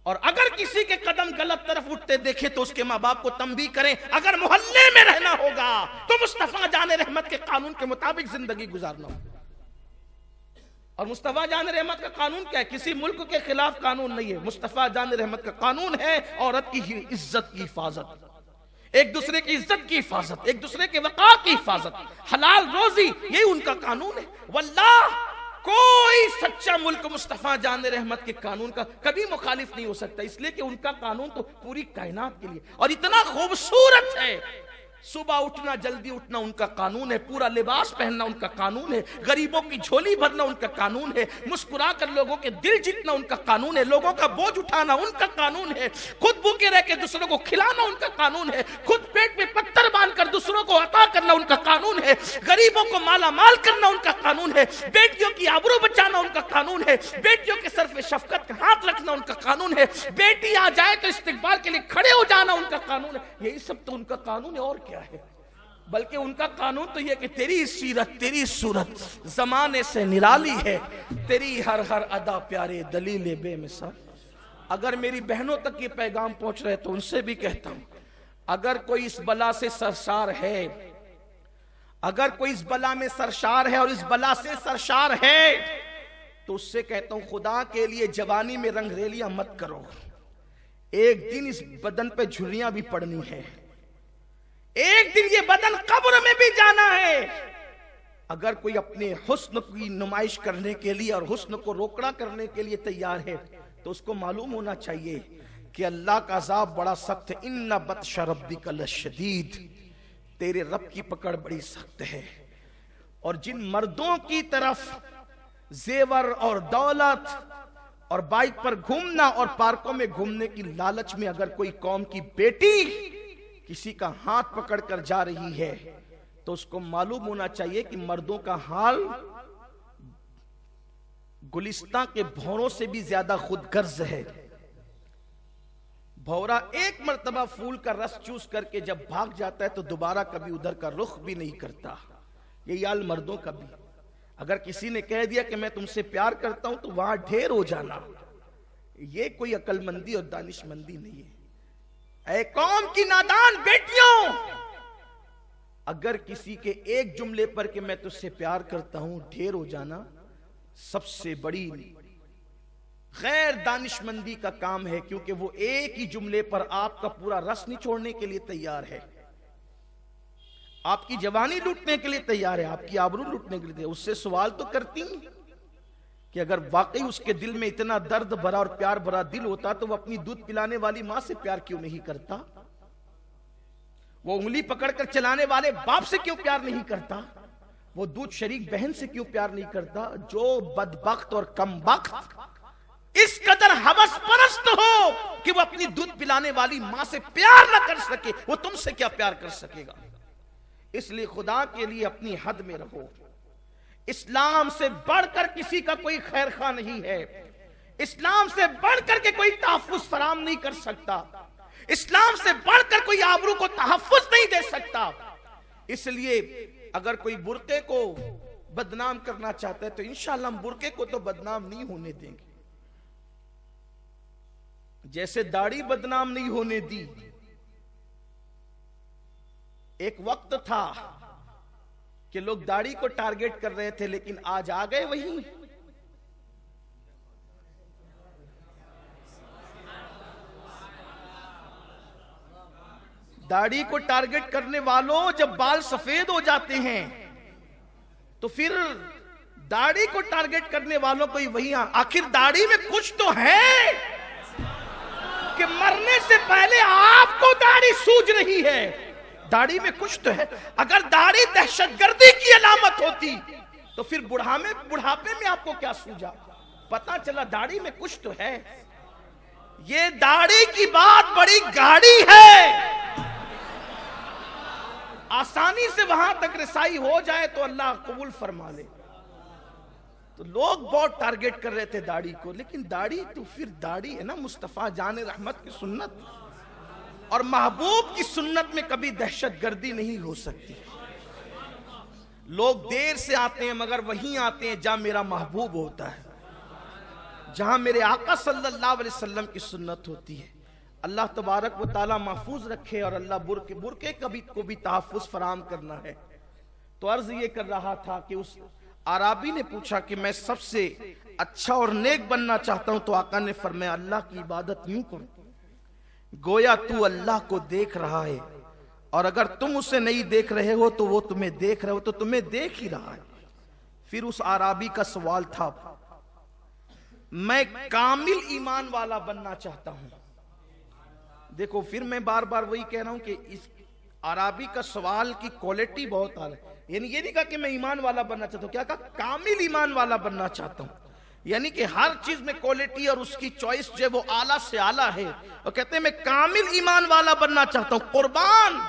और अगर किसी के कदम गलत तरफ उठते देखे तो उसके माँ बाप को तंबीह करें। अगर मोहल्ले में रहना होगा तो मुस्तफा जान रहमत के कानून के मुताबिक जिंदगी गुजारना होगा। और मुस्तफा जान रहमत का कानून क्या है? किसी मुल्क के खिलाफ कानून नहीं है। मुस्तफा जान रहमत का कानून है औरत की इज्जत की हिफाजत, एक दूसरे की इज्जत की हिफाजत, एक दूसरे के वक़ार की हिफाजत, हलाल रोजी, यही उनका कानून है। वल्लाह कोई सच्चा मुल्क मुस्तफा जान रहमत के कानून का कभी मुखालिफ नहीं हो सकता, इसलिए कि उनका कानून तो पूरी कायनात के लिए और इतना खूबसूरत है। सुबह उठना जल्दी उठना उनका कानून है, पूरा लिबास पहनना उनका कानून है, गरीबों की झोली भरना उनका कानून है, मुस्कुरा कर लोगों के दिल जीतना उनका कानून है, लोगों का बोझ उठाना उनका कानून है, खुद भूखे रह के दूसरों को खिलाना उनका कानून है, खुद पेट में पत्थर बांधकर दूसरों को अता करना उनका कानून है, गरीबों को माला माल करना उनका कानून है, बेटियों की आबरू बचाना उनका कानून है, बेटियों के सर पे शफकत का हाथ रखना उनका कानून है, बेटी आ जाए तो इस्तिकबाल के लिए खड़े हो जाना उनका कानून है। यही सब तो उनका कानून है, और क्या है। बल्कि उनका कानून तो यह कि तेरी सीरत तेरी सूरत जमाने से निराली है, तेरी हर हर अदा प्यारे दलील बेमिसाल। अगर मेरी बहनों तक ये पैगाम पहुंच रहे तो उनसे भी कहता हूं, अगर कोई इस बला से सरशार है, अगर कोई इस बला में सरशार है और इस बला से सरशार है, तो उससे कहता हूं खुदा के लिए जवानी में रंगरेलियां मत करो। एक दिन इस बदन पे झुर्रियां भी पड़नी है, एक दिन ये बदन कब्र में भी जाना है। अगर कोई अपने हुस्न की नुमाइश करने के लिए और हुस्न को रोकड़ा करने के लिए तैयार है तो उसको मालूम होना चाहिए कि अल्लाह का अज़ाब बड़ा सख्त है। इन्ना बत्श रब्बिका लशदीद, तेरे रब की पकड़ बड़ी सख्त है। और जिन मर्दों की तरफ जेवर और दौलत और बाइक पर घूमना और पार्कों में घूमने की लालच में अगर कोई कौम की बेटी किसी का हाथ पकड़कर जा रही है तो उसको मालूम होना चाहिए कि मर्दों का हाल गुलिस्तां के भौरों से भी ज्यादा खुदगर्ज है। भौरा एक मर्तबा फूल का रस चूस करके जब भाग जाता है तो दोबारा कभी उधर का रुख भी नहीं करता। यही हाल मर्दों का भी। अगर किसी ने कह दिया कि मैं तुमसे प्यार करता हूं तो वहां ढेर हो जाना, ये कोई अकलमंदी और दानिशमंदी नहीं है। ऐ कौम की नादान बेटियों, अगर किसी के एक जुमले पर कि मैं तुझसे प्यार करता हूं ढेर हो जाना सबसे बड़ी गैर दानिशमंदी का काम है, क्योंकि वो एक ही जुमले पर आपका पूरा रस निचोड़ने के लिए तैयार है, आपकी जवानी लूटने के लिए तैयार है, आपकी आबरू लूटने के लिए तैयार। उससे सवाल तो करती कि अगर वाकई उसके दिल में इतना दर्द भरा और प्यार भरा दिल होता तो वो अपनी दूध पिलाने वाली मां से प्यार क्यों नहीं करता? वो उंगली पकड़कर चलाने वाले बाप से क्यों प्यार नहीं करता? वो दूध शरीक बहन से क्यों प्यार नहीं करता? जो बदबख्त और कमबख्त इस कदर हवस परस्त हो कि वो अपनी दूध पिलाने वाली मां से प्यार ना कर सके, वो तुमसे क्या प्यार कर सकेगा? इसलिए खुदा के लिए अपनी हद में रहो। इस्लाम से बढ़कर किसी का कोई खैर खा नहीं है, इस्लाम से बढ़कर के कोई तहफ्फुज फराम नहीं कर सकता, इस्लाम से बढ़कर कोई आबरू को तहफ्फुज नहीं दे सकता। इसलिए अगर कोई बुर्के को बदनाम करना चाहता है तो इंशाअल्लाह हम बुर्के को तो बदनाम नहीं होने देंगे। जैसे दाढ़ी बदनाम नहीं होने दी, एक वक्त था कि लोग दाढ़ी को टारगेट कर रहे थे, लेकिन आज आ गए वही। दाढ़ी को टारगेट करने वालों, जब बाल सफेद हो जाते हैं तो फिर दाढ़ी को टारगेट करने वालों को ही वही, आखिर दाढ़ी में कुछ तो है कि मरने से पहले आपको दाढ़ी सूझ रही है। दाढ़ी में कुछ तो है। अगर दाढ़ी दहशतगर्दी की अलामत होती तो फिर बुढ़ापे में आपको क्या सूझा? पता चला दाढ़ी में कुछ तो है। ये दाढ़ी की बात बड़ी गाढ़ी है। आसानी से वहां तक रसाई हो जाए तो अल्लाह कबूल फरमा ले। तो लोग बहुत टारगेट कर रहे थे दाढ़ी को, लेकिन दाढ़ी तो फिर दाढ़ी है ना, मुस्तफा जान रहमत की सुन्नत, और महबूब की सुन्नत में कभी दहशतगर्दी नहीं हो सकती। लोग देर से आते हैं मगर वहीं आते हैं जहां मेरा महबूब होता है, जहां मेरे आका सल्लल्लाहु अलैहि वसल्लम की सुन्नत होती है। अल्लाह तबारक व ताला महफूज रखे और अल्लाह बुरके को भी तहफ़्फ़ुज़ फराम करना है। तो अर्ज ये कर रहा था कि उस आराबी ने पूछा कि मैं सबसे अच्छा और नेक बनना चाहता हूं, तो आका ने फरमाया अल्लाह की इबादत यूं करो गोया तू अल्लाह को देख रहा है, और अगर तुम उसे नहीं देख रहे हो तो वो तुम्हें देख रहे हो, तो तुम्हें देख ही रहा है। फिर उस आराबी का सवाल था, मैं कामिल ईमान वाला बनना चाहता हूं। देखो फिर मैं बार बार वही कह रहा हूं कि इस आराबी का सवाल की क्वालिटी बहुत आला है। यानी ये नहीं कहा कि मैं ईमान वाला बनना चाहता हूं, क्या कहा? कामिल ईमान वाला बनना चाहता हूं। यानी कि हर चीज में क्वालिटी और उसकी चॉइस जो है वो आला से आला है। और कहते हैं मैं कामिल ईमान वाला बनना चाहता हूं। कुर्बान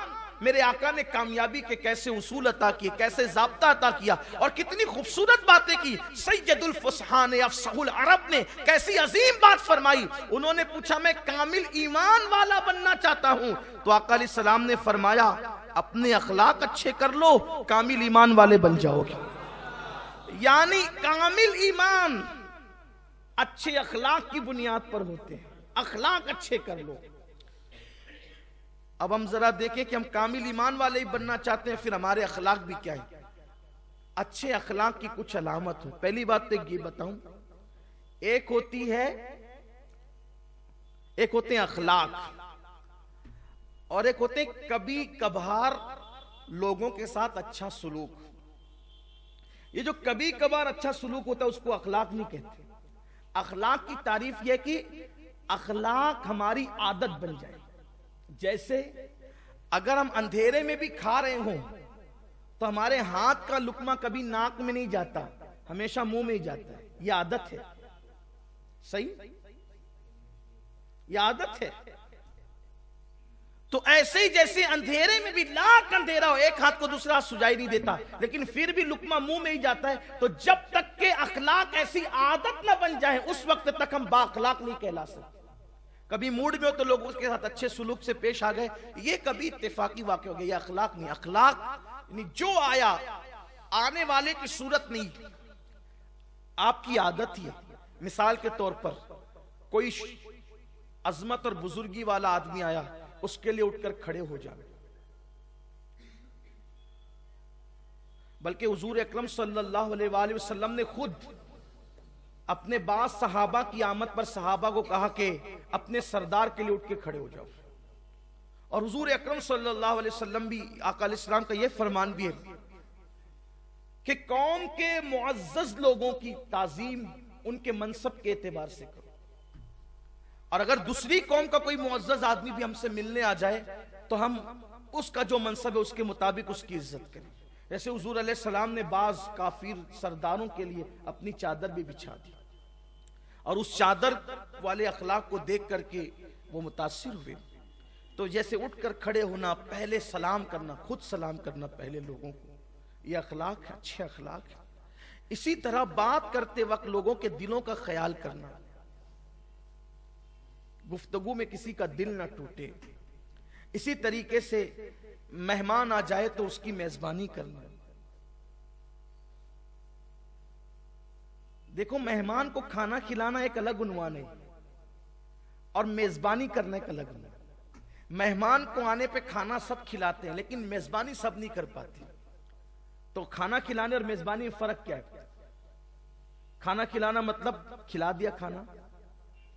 मेरे आका ने कामयाबी के कैसे उसूल अता किए, कैसे ज़ाब्ता अता किया, और कितनी खूबसूरत बातें की। सैयदुल फुसहा ने, अफसहुल अरब ने कैसी अजीम बात फरमाई। उन्होंने पूछा मैं कामिल ईमान वाला बनना चाहता हूं, तो आका अलैहि सलाम ने फरमाया अपने अखलाक अच्छे कर लो, कामिल ईमान वाले बन जाओगे। यानी कामिल ईमान अच्छे अखलाक की बुनियाद पर होते हैं। अखलाक अच्छे कर लो। अब हम जरा देखें कि हम कामिल ईमान वाले ही बनना चाहते हैं, फिर हमारे अखलाक भी क्या है। अच्छे अखलाक की कुछ अलामत हो। पहली बात तो ये बताऊं, एक होते हैं अखलाक, और एक होते हैं कभी कभार लोगों के साथ अच्छा सुलूक। ये जो कभी कभार अच्छा सुलूक होता है उसको अखलाक नहीं कहते। अखलाक की तारीफ यह कि अखलाक हमारी आदत बन जाए। जैसे अगर हम अंधेरे में भी खा रहे हो तो हमारे हाथ का लुकमा कभी नाक में नहीं जाता, हमेशा मुंह में ही जाता है। यह आदत है। सही, यह आदत है। तो ऐसे ही जैसे अंधेरे में भी लाख अंधेरा हो, एक हाथ को दूसरा हाथ सुझाई नहीं देता, लेकिन फिर भी लुकमा मुंह में ही जाता है। तो जब तक के अखलाक ऐसी आदत ना बन जाए उस वक्त तक हम बाअखलाक नहीं कहला सकते। कभी मूड में हो तो लोग उसके साथ अच्छे सुलूक से पेश आ गए, ये कभी इत्तेफाकी वाक़या हो गया, ये अखलाक नहीं। अखलाक जो आया आने वाले की सूरत नहीं, आपकी आदत ही है। मिसाल के तौर पर कोई अजमत और बुजुर्गी वाला आदमी आया, उसके लिए उठकर खड़े हो जाए। बल्कि हुजूर अकरम सल्लल्लाहु अलैहि वसल्लम ने खुद अपने बाद सहाबा की आमद पर सहाबा को कहा कि अपने सरदार के लिए उठ के खड़े हो जाओ। और हुजूर अकरम सल्लल्लाहु अलैहि वसल्लम भी, आका अलैहिस्सलाम का यह फरमान भी है कि कौम के मुअज़्ज़ज़ लोगों की ताज़ीम उनके मनसब के एतबार से करो, और अगर दूसरी कौम का कोई मुअज़्ज़ज़ आदमी भी हमसे मिलने आ जाए तो हम उसका जो मनसब है उसके मुताबिक उसकी इज्जत करें। जैसे हुजूर अलैहिस्सलाम ने बाज काफिर सरदारों के लिए अपनी चादर भी बिछा दी, और उस चादर वाले अखलाक को देख करके वो मुतासिर हुए। तो जैसे उठकर खड़े होना, पहले सलाम करना, खुद सलाम करना पहले लोगों को, ये अखलाक है, अच्छे अखलाक है। इसी तरह बात करते वक्त लोगों के दिलों का ख्याल करना, गुफ्तगू में किसी का दिल ना टूटे। इसी तरीके से मेहमान आ जाए तो उसकी मेजबानी करना। देखो मेहमान को खाना खिलाना एक अलग उन्वान है और मेजबानी करना एक अलग उन्वान। मेहमान को आने पे खाना सब खिलाते हैं, लेकिन मेजबानी सब नहीं कर पाते। तो खाना खिलाने और मेजबानी में फर्क क्या है? खाना खिलाना मतलब खिला दिया खाना,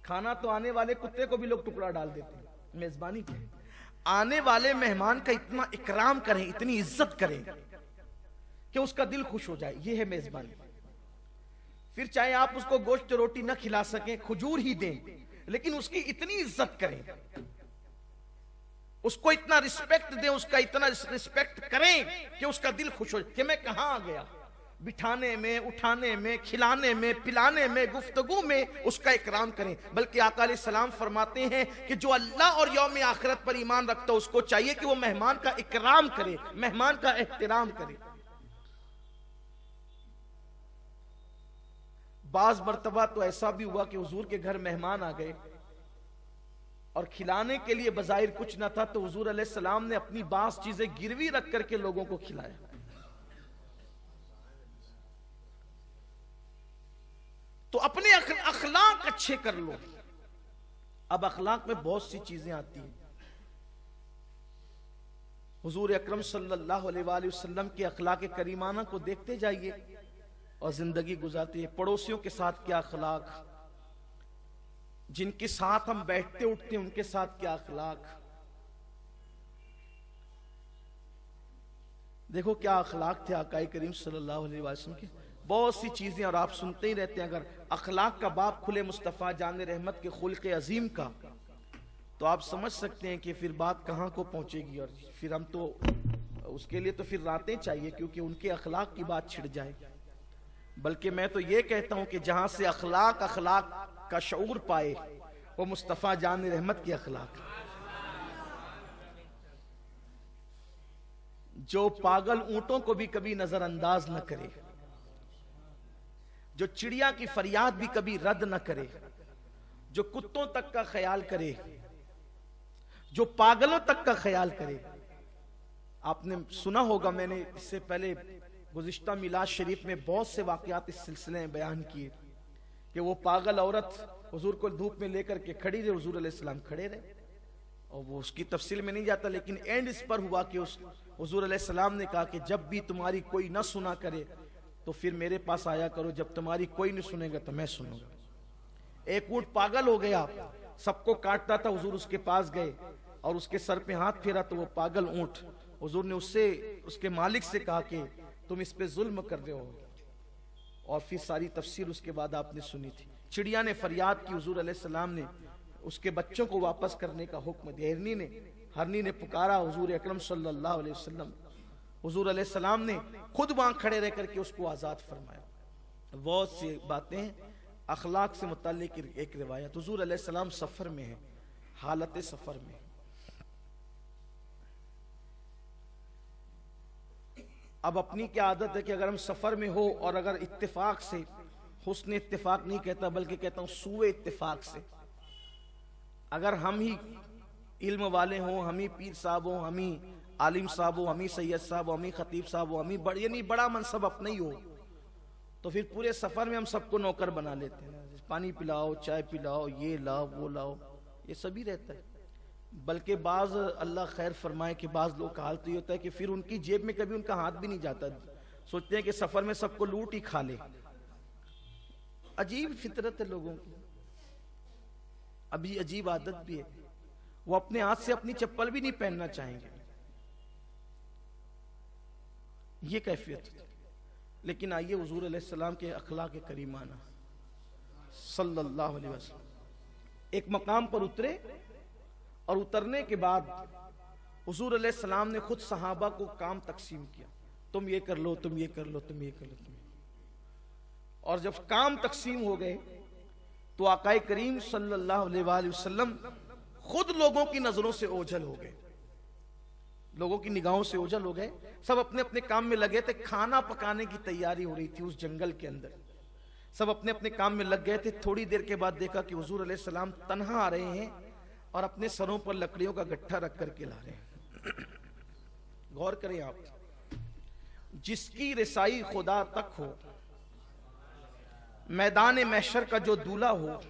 खाना तो आने वाले कुत्ते को भी लोग टुकड़ा डाल देते हैं। मेजबानी क्या है? आने वाले मेहमान का इतना इकराम करें, इतनी इज्जत करें कि उसका दिल खुश हो जाए। ये है मेजबानी। फिर चाहे आप उसको गोश्त रोटी ना खिला सकें, खजूर ही दें, लेकिन उसकी इतनी इज्जत करें, उसको इतना रिस्पेक्ट दें, उसका इतना रिस्पेक्ट करें कि उसका दिल खुश हो जाए कि मैं कहां आ गया। बिठाने में, उठाने में, खिलाने में, पिलाने में, गुफ्तगू में उसका इकराम करें। बल्कि आका अलैहिस्सलाम फरमाते हैं कि जो अल्लाह और यौम आखिरत पर ईमान रखता है उसको चाहिए कि वो मेहमान का इकराम करे, मेहमान का एहतराम करे। बाज मर्तबा तो ऐसा भी हुआ कि हुजूर के घर मेहमान आ गए और खिलाने के लिए बजाहिर कुछ ना था, तो हुजूर अलैहिस्सलाम ने अपनी बास चीजें गिरवी रख करके लोगों को खिलाया। तो अपने अखलाक अच्छे कर लो। अब अखलाक में बहुत सी चीजें आती हैं। हुजूर अकरम सल्लल्लाहु अलैहि वसल्लम के अखलाक करीमाना को देखते जाइए और जिंदगी गुजारती है। पड़ोसियों के साथ क्या अखलाक, जिनके साथ हम बैठते उठते उनके साथ क्या अखलाक। देखो क्या अखलाक थे आका करीम सल्लल्लाहु अलैहि वसल्लम के। बहुत सी चीजें और आप सुनते ही रहते हैं। अगर अखलाक का बाप खुले मुस्तफ़ा जान रहमत के खुल्क़ अजीम का, तो आप समझ सकते हैं कि फिर बात कहां को पहुंचेगी। और फिर हम तो उसके लिए तो फिर रातें चाहिए, क्योंकि उनके अखलाक की बात छिड़ जाए। बल्कि मैं तो ये कहता हूं कि जहां से अखलाक का शऊर पाए वो मुस्तफ़ा जान रहमत के अखलाक। जो पागल ऊंटों को भी कभी नजरअंदाज न करे, जो चिड़िया की फरियाद भी कभी रद्द न करे, जो कुत्तों तक का ख्याल करे, जो पागलों तक का ख्याल करे। आपने सुना होगा, मैंने इससे पहले गुज़िश्ता मिलाद शरीफ में बहुत से वाक़यात इस सिलसिले में बयान किए कि वो पागल औरत हुजूर को धूप में लेकर के खड़ी रहे, हुजूर अलैहिस्सलाम खड़े रहे। और वो उसकी तफसील में नहीं जाता, लेकिन एंड इस पर हुआ कि उस हुजूर अलैहिस्सलाम ने कहा कि जब भी तुम्हारी कोई न सुना करे तो फिर मेरे पास आया करो, जब तुम्हारी कोई नहीं सुनेगा तो मैं सुनूंगा। एक ऊंट पागल हो गया, सबको काटता था, हुजूर उसके पास गए और उसके सर पे हाथ फेरा तो वो पागल ऊंट, हुजूर ने उससे, उसके मालिक से कहा कि तुम इस पे जुल्म कर रहे हो। और फिर सारी तफसीर उसके बाद आपने सुनी थी। चिड़िया ने फरियाद की, हुजूर अलैहिस्सलाम ने उसके बच्चों को वापस करने का हुक्म दिया। हरनी ने पुकारा हुजूर अकरम सल्लल्लाहु अलैहि वसल्लम, हुजूर अलैहिस्सलाम ने खुद वहां खड़े रह करके उसको आजाद फरमाया। बहुत सी बातें अखलाक से मुताल्लिक। एक रिवायत, हुजूर अलैहिस्सलाम सफर में है, हालत सफर में। अब अपनी क्या आदत है कि अगर हम सफर में हो और अगर इत्तेफाक से, हुस्न इत्तेफाक नहीं कहता बल्कि कहता हूं सूए इत्तेफाक से, अगर हम ही इल्म वाले हों, हम ही पीर साहब हों, हम ही आलिम साहब हो, हम ही सैयद साहब हो, हम ही खतीब साहब हो, हम ही यानी बड़ा मनसब अपना ही हो, तो फिर पूरे सफर में हम सबको नौकर बना लेते हैं। पानी पिलाओ, चाय पिलाओ, ये लाओ, वो लाओ, ये सभी रहता है। बल्कि बाज अल्लाह खैर फरमाए कि बाज लोग का हाल तो ये होता है कि फिर उनकी जेब में कभी उनका हाथ भी नहीं जाता, सोचते हैं कि सफर में सबको लूट ही खा ले। अजीब फितरत है लोगों की, अभी अजीब आदत भी है। वो अपने हाथ से अपनी चप्पल भी नहीं पहनना चाहेंगे, ये कैफियत। लेकिन आइए हुजूर अलैहिस्सलाम के अखलाक करीमाना सल्लल्लाहु अलैहि वसल्लम एक मकाम पर उतरे और उतरने के बाद हुजूर अलैहिस्सलाम ने खुद सहाबा को काम तकसीम किया, तुम ये कर लो, तुम ये कर लो, तुम ये कर लो, तुम। और जब काम तकसीम हो गए तो आकाए करीम सल्लल्लाहु अलैहि वसल्लम खुद लोगों की नजरों से ओझल हो गए, लोगों की निगाहों से ओझल हो गए। सब अपने अपने काम में लगे थे। खाना पकाने की तैयारी हो रही थी उस जंगल के अंदर, सब अपने अपने काम में लग गए थे। थोड़ी देर के बाद देखा कि हुजूर अलैहिस्सलाम तन्हा आ रहे हैं और अपने सरों पर लकड़ियों का गट्ठा रख करके ला रहे हैं। गौर करें आप, जिसकी रसाई खुदा तक हो, मैदान महशर का जो दूल्हा हो,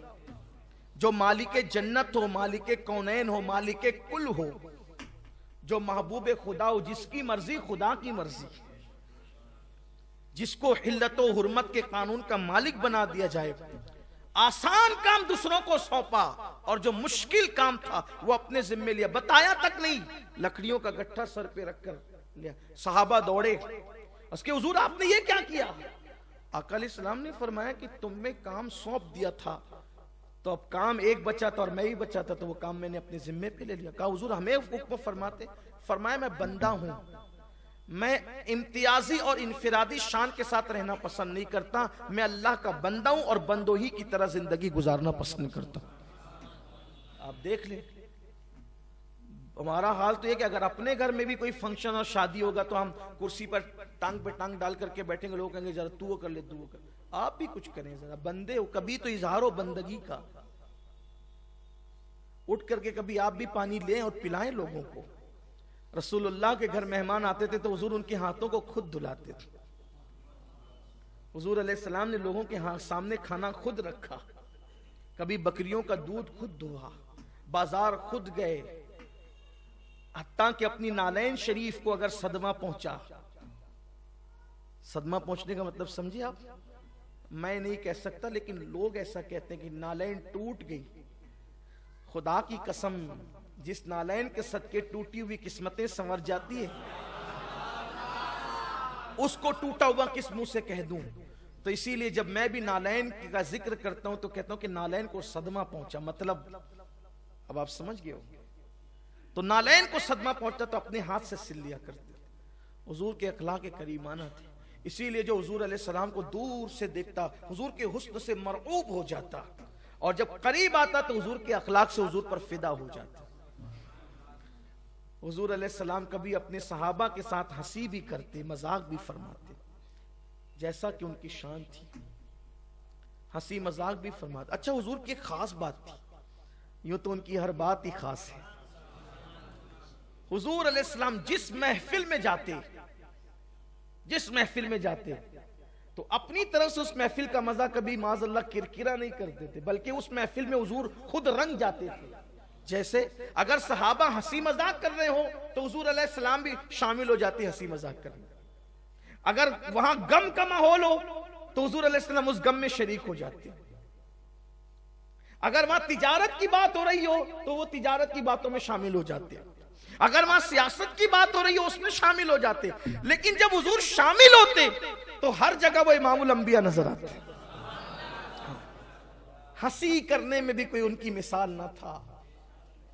जो मालिक जन्नत हो, मालिक कौनैन हो, मालिक कुल हो, जो महबूब खुदा हो, जिसकी मर्जी खुदा की मर्जी, जिसको हिल्लत व हुर्मत के कानून का मालिक बना दिया जाए, आसान काम दूसरों को सौंपा और जो मुश्किल काम था वो अपने जिम्मे लिया, बताया तक नहीं, लकड़ियों का गट्ठा सर पे रखकर लिया। सहाबा दौड़े, उसके हुजूर आपने ये क्या किया? आका अलैहिस्सलाम ने फरमाया कि तुम्हें काम सौंप दिया था तो अब काम एक बचा था और मैं ही बचा था, तो वो काम मैंने अपने जिम्मे पे ले लिया। कहा हुजूर हमें हुक्म फरमाते? फरमाया मैं बंदा हूं, मैं इम्तियाजी और इनफिरादी शान के साथ रहना पसंद नहीं करता, मैं अल्लाह का बंदा हूं और बंदों ही की तरह जिंदगी गुजारना पसंद करता हूं। आप देख ले, हमारा हाल तो ये कि अगर अपने घर में भी कोई फंक्शन और शादी होगा तो हम कुर्सी पर टांग पे टांग डाल करके बैठेंगे, लोग कहेंगे जरा तू वो कर ले, तू वो कर, आप भी कुछ करें, जरा बंदे हो, कभी तो इजहार हो बंदगी का, उठ करके कभी आप भी पानी लें और पिलाएं लोगों को। रसूलुल्लाह के घर मेहमान आते थे तो हुजूर उनके हाथों को खुद धुलाते थे। हुजूर अलैहिस्सलाम ने लोगों के सामने खाना खुद रखा, कभी बकरियों का दूध खुद दुहा, बाजार खुद गए, हत्ता कि अपनी नालैन शरीफ को अगर सदमा पहुंचा, सदमा पहुंचने का मतलब समझिए आप, मैं नहीं कह सकता लेकिन लोग ऐसा कहते हैं कि नालैन टूट गई। खुदा की कसम, जिस नालैन के सदके टूटी हुई किस्मतें संवर जाती है, उसको टूटा हुआ किस मुंह से कह दूं? तो इसीलिए जब मैं भी नालैन का जिक्र करता हूं तो कहता हूं कि नालैन को सदमा पहुंचा, मतलब अब आप समझ गए हो। तो नालैन को सदमा पहुंचा तो अपने हाथ से सिल लिया करते। हुजूर के अखलाक करीमाना थे, इसीलिए जो हुजूर अलैहिस्सलाम को दूर से देखता हुजूर के हुस्न से मरऊब हो जाता, और जब करीब आता तो हुजूर के अखलाक से हुजूर पर फिदा हो जाता। हुजूर अलैहिस्सलाम कभी अपने सहाबा के साथ हंसी भी करते, मजाक भी फरमाते, जैसा कि उनकी शान थी, हंसी मजाक भी फरमाते। अच्छा, हुजूर की एक खास बात थी, यूं तो उनकी हर बात ही खास है। हुजूर अलैहिस्सलाम जिस महफिल में जाते, जिस महफिल में जाते तो अपनी तरफ से उस महफिल का मजा कभी माज़अल्लाह किरकिरा नहीं करते थे, बल्कि उस महफिल में हुजूर खुद रंग जाते थे। जैसे अगर सहाबा हंसी मजाक कर रहे हो तो हुजूर अलैहिस्सलाम भी शामिल हो जाते हंसी मजाक करने। अगर वहां गम का माहौल हो तो हुजूर अलैहिस्सलाम उस गम में शरीक हो जाते। अगर वहां तिजारत की बात हो रही हो तो वो तिजारत की बातों में शामिल हो जाते। अगर वहां सियासत की बात हो रही हो उसमें शामिल हो जाते। लेकिन जब हुजूर शामिल होते तो हर जगह वो इमामुल अंबिया नजर आते। हंसी करने में भी कोई उनकी मिसाल ना था,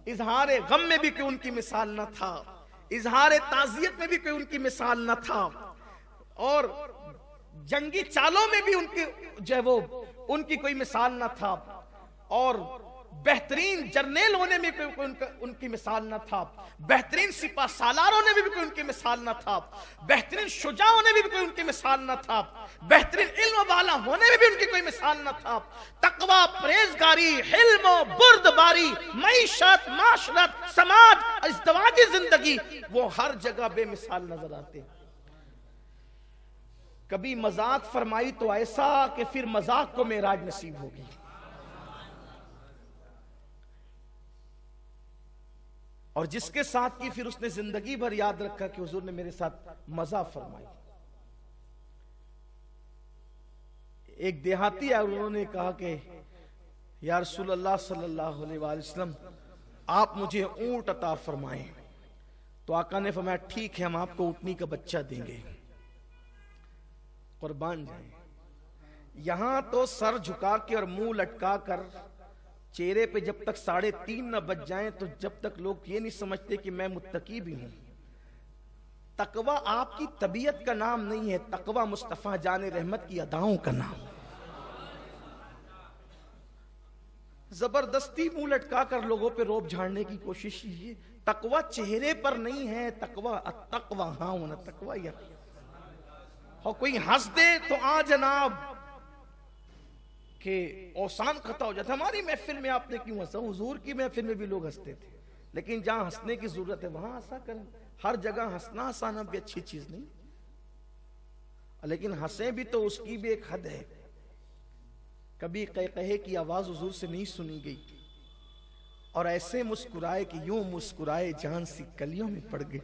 इजहार गम में भी कोई उनकी मिसाल ना था, इजहार ताजियत में भी कोई उनकी मिसाल ना था, और जंगी चालों में भी उनकी जो है वो उनकी कोई मिसाल ना था, और बेहतरीन जर्नेल होने में कोई उनकी मिसाल ना था, बेहतरीन सिपा सालार होने में भी कोई उनकी मिसाल ना था, बेहतरीन शुजा होने में भी कोई उनकी मिसाल ना था, बेहतरीन इल्म वाला होने में भी उनकी कोई मिसाल ना था। तकवा, परहेजगारी, हिल्म, बुर्दबारी, मईशत, माशरत, समाज, इज़्दिवाजी जिंदगी, वो हर जगह बेमिसाल नजर आते। कभी मजाक फरमाई तो ऐसा कि फिर मजाक को मेराज नसीब होगी। और जिसके साथ की फिर उसने जिंदगी भर याद रखा कि हुजूर ने मेरे साथ मजा फरमाई। एक देहाती है, उन्होंने कहा कि या रसूलल्लाह सल्लल्लाहु अलैहि वसल्लम आप मुझे ऊंट अता फरमाएं। तो आका ने फरमाया ठीक है, हम आपको ऊँटनी का बच्चा देंगे, कुर्बान जाए। यहां तो सर झुका के और मुंह लटका कर चेहरे पे जब तक 3:30 न बज जाएं तो जब तक लोग ये नहीं समझते कि मैं मुत्तकी भी हूं। तकवा आपकी तबीयत का नाम नहीं है, तकवा मुस्तफा जाने रहमत की अदाओं का नाम। जबरदस्ती मुंह लटका कर लोगों पे रोब झाड़ने की कोशिश कीजिए। तकवा चेहरे पर नहीं है, तकवा तकवा हाँ होना तकवा। या और कोई हंस दे तो आ जनाब के औसान खता हो जाता। हमारी महफिल में आपने क्यों हंसा? हुजूर की महफिल में भी लोग हंसते थे, लेकिन जहां हंसने की जरूरत है वहां हंसा करें। हर जगह हंसना हंसाना भी अच्छी चीज नहीं, लेकिन हंसे भी तो उसकी भी एक हद है। कभी कहे की आवाज हुजूर से नहीं सुनी गई और ऐसे मुस्कुराए कि यूं मुस्कुराए जान सी कलियों में पड़ गई,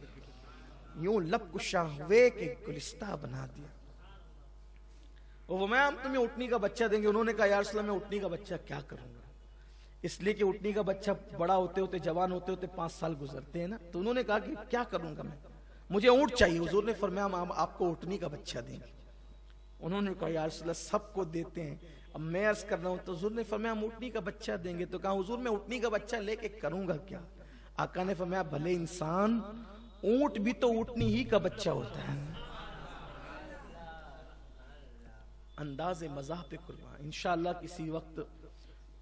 यूं लब कुशा हुए कि गुलिस्ता बना दिया। वो मैं हम तुम्हें ऊँटनी का बच्चा देंगे। उन्होंने कहा यार रसूल, मैं ऊँटनी का बच्चा क्या करूंगा, इसलिए कि ऊँटनी का बच्चा बड़ा होते होते जवान होते होते 5 साल गुजरते हैं ना। तो उन्होंने कहा कि क्या करूंगा मैं, मुझे ऊँट चाहिए। हुजूर ने फरमाया हम आपको ऊँटनी का बच्चा देंगे। उन्होंने कहा यार रसूल सबको देते हैं, अब मैं अर्ज कर रहा हूं। तो हुजूर ने फरमाया हम ऊँटनी का बच्चा देंगे। तो कहा हुजूर मैं ऊँटनी का बच्चा लेके करूंगा क्या। आका ने फरमाया भले इंसान, ऊँट भी तो ऊँटनी ही का बच्चा होता है। अंदाज़े मज़ाह पे कुर्बान। इंशाअल्लाह किसी वक्त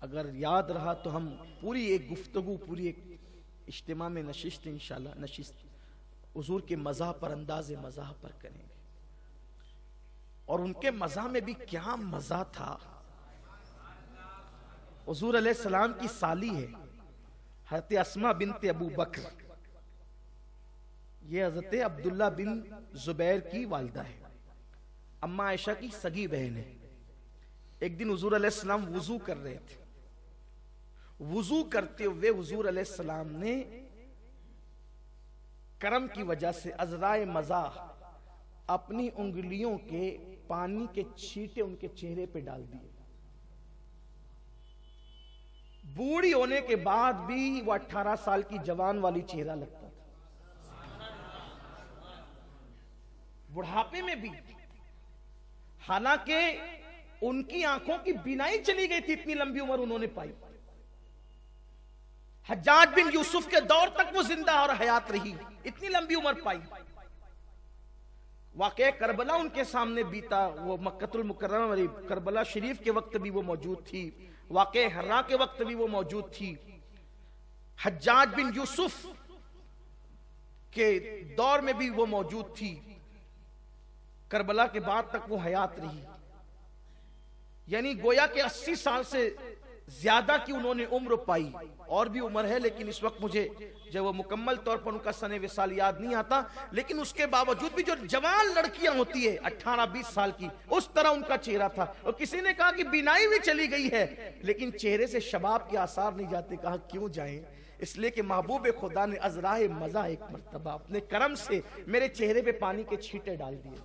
अगर याद रहा तो हम पूरी एक गुफ्तगू, पूरी एक इज्तिमा में नशिस्त, इंशाअल्लाह नशिस्त हुजूर के मज़ाह पर, अंदाज़े मज़ाह पर करेंगे। और उनके मज़ाह में भी क्या मज़ा था। हुजूर अलैहिस्सलाम की साली है हज़रत अस्मा बिनते अबू बकर, ये हज़रत अब्दुल्ला बिन जुबैर की वालिदा है, अम्मा आयशा की सगी बहन है। एक दिन हुजूर अलैहिस्सलाम वुजू कर रहे थे। वुजू करते हुए हुजूर अलैहिस्सलाम ने करम की वजह से अज़राए मज़ा अपनी उंगलियों के पानी के छींटे उनके चेहरे पे डाल दिए। बूढ़ी होने के बाद भी वो 18 साल की जवान वाली चेहरा लगता था, बुढ़ापे में भी। हालांकि उनकी आंखों की बीनाई चली गई थी, इतनी लंबी उम्र उन्होंने पाई। हज्जाज बिन यूसुफ के दौर तक वो जिंदा और हयात रही, इतनी लंबी उम्र पाई। वाक़या करबला उनके सामने बीता, वो मक्कतुल मुकर्रमा वाली करबला शरीफ के वक्त भी वो मौजूद थी, वाक़या हर्रा के वक्त भी वो मौजूद थी, हज्जाज बिन यूसुफ के दौर में भी वो मौजूद थी, करबला के बाद तक वो हयात रही। यानी गोया के 80 साल से ज्यादा की उन्होंने उम्र पाई। और भी उम्र है, लेकिन इस वक्त मुझे जब वो मुकम्मल तौर पर उनका सने विसाल याद नहीं आता। लेकिन उसके बावजूद भी जो जवान लड़कियां होती है 18-20 साल की, उस तरह उनका चेहरा था। और किसी ने कहा कि बीनाई भी चली गई है, लेकिन चेहरे से शबाब के आसार नहीं जाते। कहा क्यों जाएं, इसलिए कि महबूब खुदा ने अज़राए मज़ा एक मर्तबा अपने करम से मेरे चेहरे पे पानी के छींटे डाल दिए।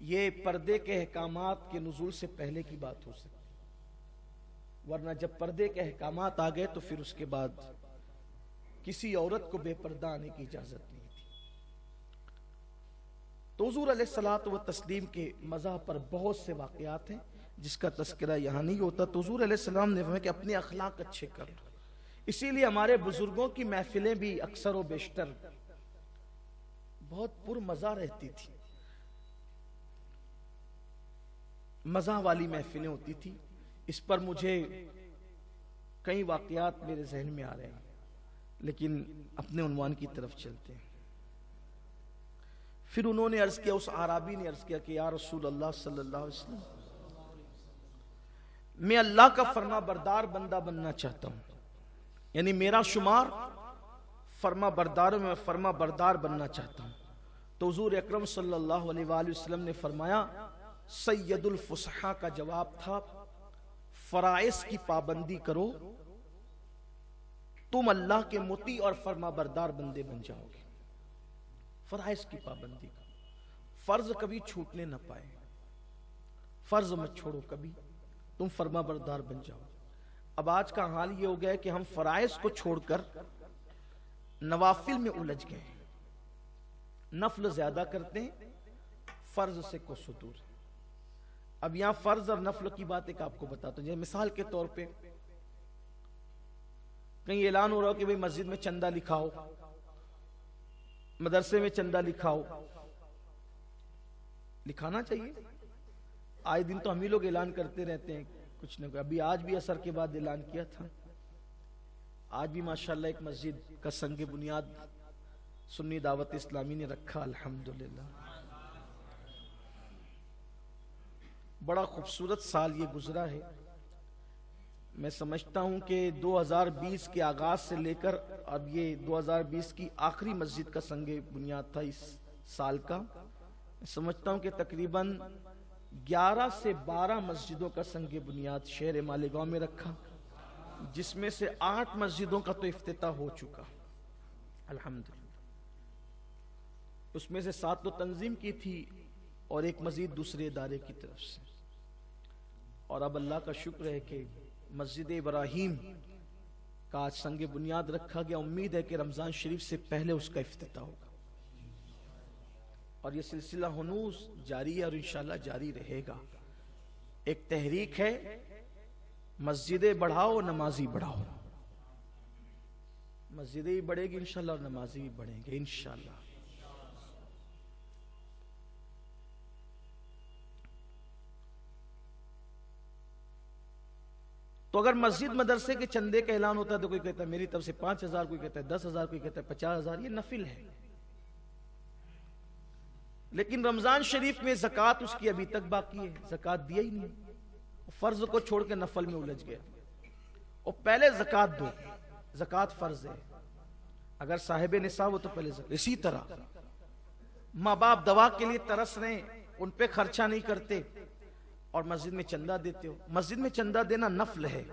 ये पर्दे के अहकामात के नुज़ूल से पहले की बात हो सकती, वरना जब पर्दे के अहकामात आ गए तो फिर उसके बाद किसी औरत को बेपर्दा आने की इजाजत नहीं थी। तो हुज़ूर अलैहिस्सलातु व तस्लीम के मज़ाह पर बहुत से वाक़यात हैं जिसका तज़किरा यहाँ नहीं होता। तो हुज़ूर अलैहिस्सलाम ने फरमाया कि अपने अखलाक अच्छे कर लो। इसीलिए हमारे बुजुर्गों की महफिलें भी अक्सर व बेशतर बहुत पुरमज़ा रहती थी, मज़ा वाली महफिलें होती थी। इस पर मुझे कई वाक़यात मेरे जहन में आ रहे हैं, लेकिन अपने उन्वान की तरफ चलते हैं। फिर उन्होंने अर्ज किया, उस आराबी ने अर्ज किया कि या रसूल अल्लाह सल्लल्लाहु अलैहि वसल्लम, मैं अल्लाह का फरमा बरदार बंदा बनना चाहता हूं, यानी मेरा शुमार फरमा बरदारों में फरमा बरदार बनना चाहता हूं। तो हुजूर अकरम सल्लल्लाहु अलैहि वसल्लम ने फरमाया, सैयदुल फुसहा का जवाब था, फराइज की पाबंदी करो, तुम अल्लाह के मुती और फरमा बरदार बंदे बन जाओगे। फराइज की पाबंदी करो, फर्ज कभी छूटने ना पाए, फर्ज मत छोड़ो कभी, तुम फरमा बरदार बन जाओ। अब आज का हाल ये हो गया है कि हम फराइज को छोड़कर नवाफिल में उलझ गए, नफल ज्यादा करते हैं, फर्ज से कोसों दूर। अब यहां फर्ज और नफल की बात एक आपको बताता हूं। मिसाल के तौर पे कहीं ऐलान हो रहा हो कि भाई मस्जिद में चंदा लिखाओ, मदरसे में चंदा लिखाओ, लिखाना चाहिए। आए दिन तो हम ही लोग ऐलान करते रहते हैं कुछ न कुछ। अभी आज भी असर के बाद ऐलान किया था, आज भी माशाल्लाह एक मस्जिद का संग बुनियाद सुन्नी दावत इस्लामी ने रखा, अल्हम्दुलिल्लाह। बड़ा खूबसूरत साल ये गुजरा है। मैं समझता हूं कि 2020 के आगाज से लेकर अब ये 2020 की आखिरी मस्जिद का संगे बुनियाद था इस साल का। मैं समझता हूं कि तकरीबन 11 से 12 मस्जिदों का संगे बुनियाद शहर मालेगांव में रखा, जिसमें से 8 मस्जिदों का तो इफ्तिताह हो चुका अल्हम्दुलिल्लाह। उसमें से 7 तो तंजीम की थी और एक मजीद दूसरे इदारे की तरफ से। और अब अल्लाह का शुक्र है कि मस्जिद इब्राहीम का आज संग बुनियाद रखा गया। उम्मीद है कि रमजान शरीफ से पहले उसका इफ्तिताह होगा और ये सिलसिला हुनूस जारी है और इंशाल्लाह जारी रहेगा। एक तहरीक है, मस्जिदें बढ़ाओ नमाजी बढ़ाओ। मस्जिदें ही बढ़ेगी इंशाल्लाह और नमाजी भी बढ़ेंगे इंशाल्लाह। तो अगर मस्जिद मदरसे के चंदे का ऐलान होता है तो कोई कहता है मेरी तरफ से 5,000, कोई कहता है 10,000, कोई कहता है 50,000, ये नफिल है। लेकिन रमजान शरीफ में ज़कात उसकी अभी तक बाकी है, ज़कात दिया ही नहीं, फर्ज को छोड़ के नफल में उलझ गया। और पहले ज़कात दो, ज़कात फर्ज है। अगर साहिब निसाब हो तो पहले ज़कात। इसी तरह माँ बाप दवा के लिए तरस रहे, उन पे खर्चा नहीं करते और मस्जिद में चंदा देते हो। मस्जिद में चंदा देना नफल है,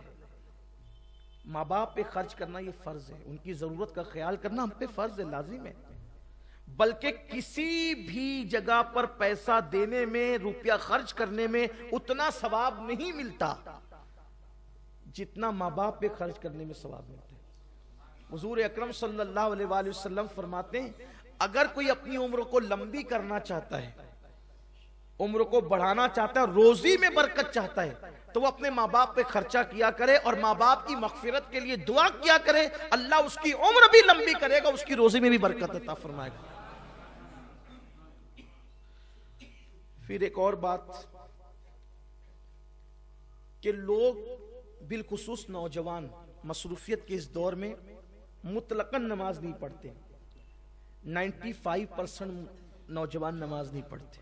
माँ बाप पे खर्च करना ये फर्ज है। उनकी जरूरत का ख्याल करना हम पे फर्ज है, लाजिम है। बल्कि किसी भी जगह पर पैसा देने में, रुपया खर्च करने में उतना सवाब नहीं मिलता जितना माँ बाप पे खर्च करने में सवाब मिलता है। हुजूर अकरम सल्लल्लाहु अलैहि वसल्लम फरमाते हैं, अगर कोई अपनी उम्र को लंबी करना चाहता है, उम्र को बढ़ाना चाहता है, रोजी में बरकत चाहता है, तो वो अपने माँ बाप पे खर्चा किया करे और माँ बाप की मगफिरत के लिए दुआ किया करे। अल्लाह उसकी उम्र भी लंबी करेगा, उसकी रोजी में भी बरकत अता फरमाएगा। फिर एक और बात कि लोग बिलखुसूस नौजवान मसरूफियत के इस दौर में मुतलकन नमाज नहीं पढ़ते। 95% नौजवान नमाज नहीं पढ़ते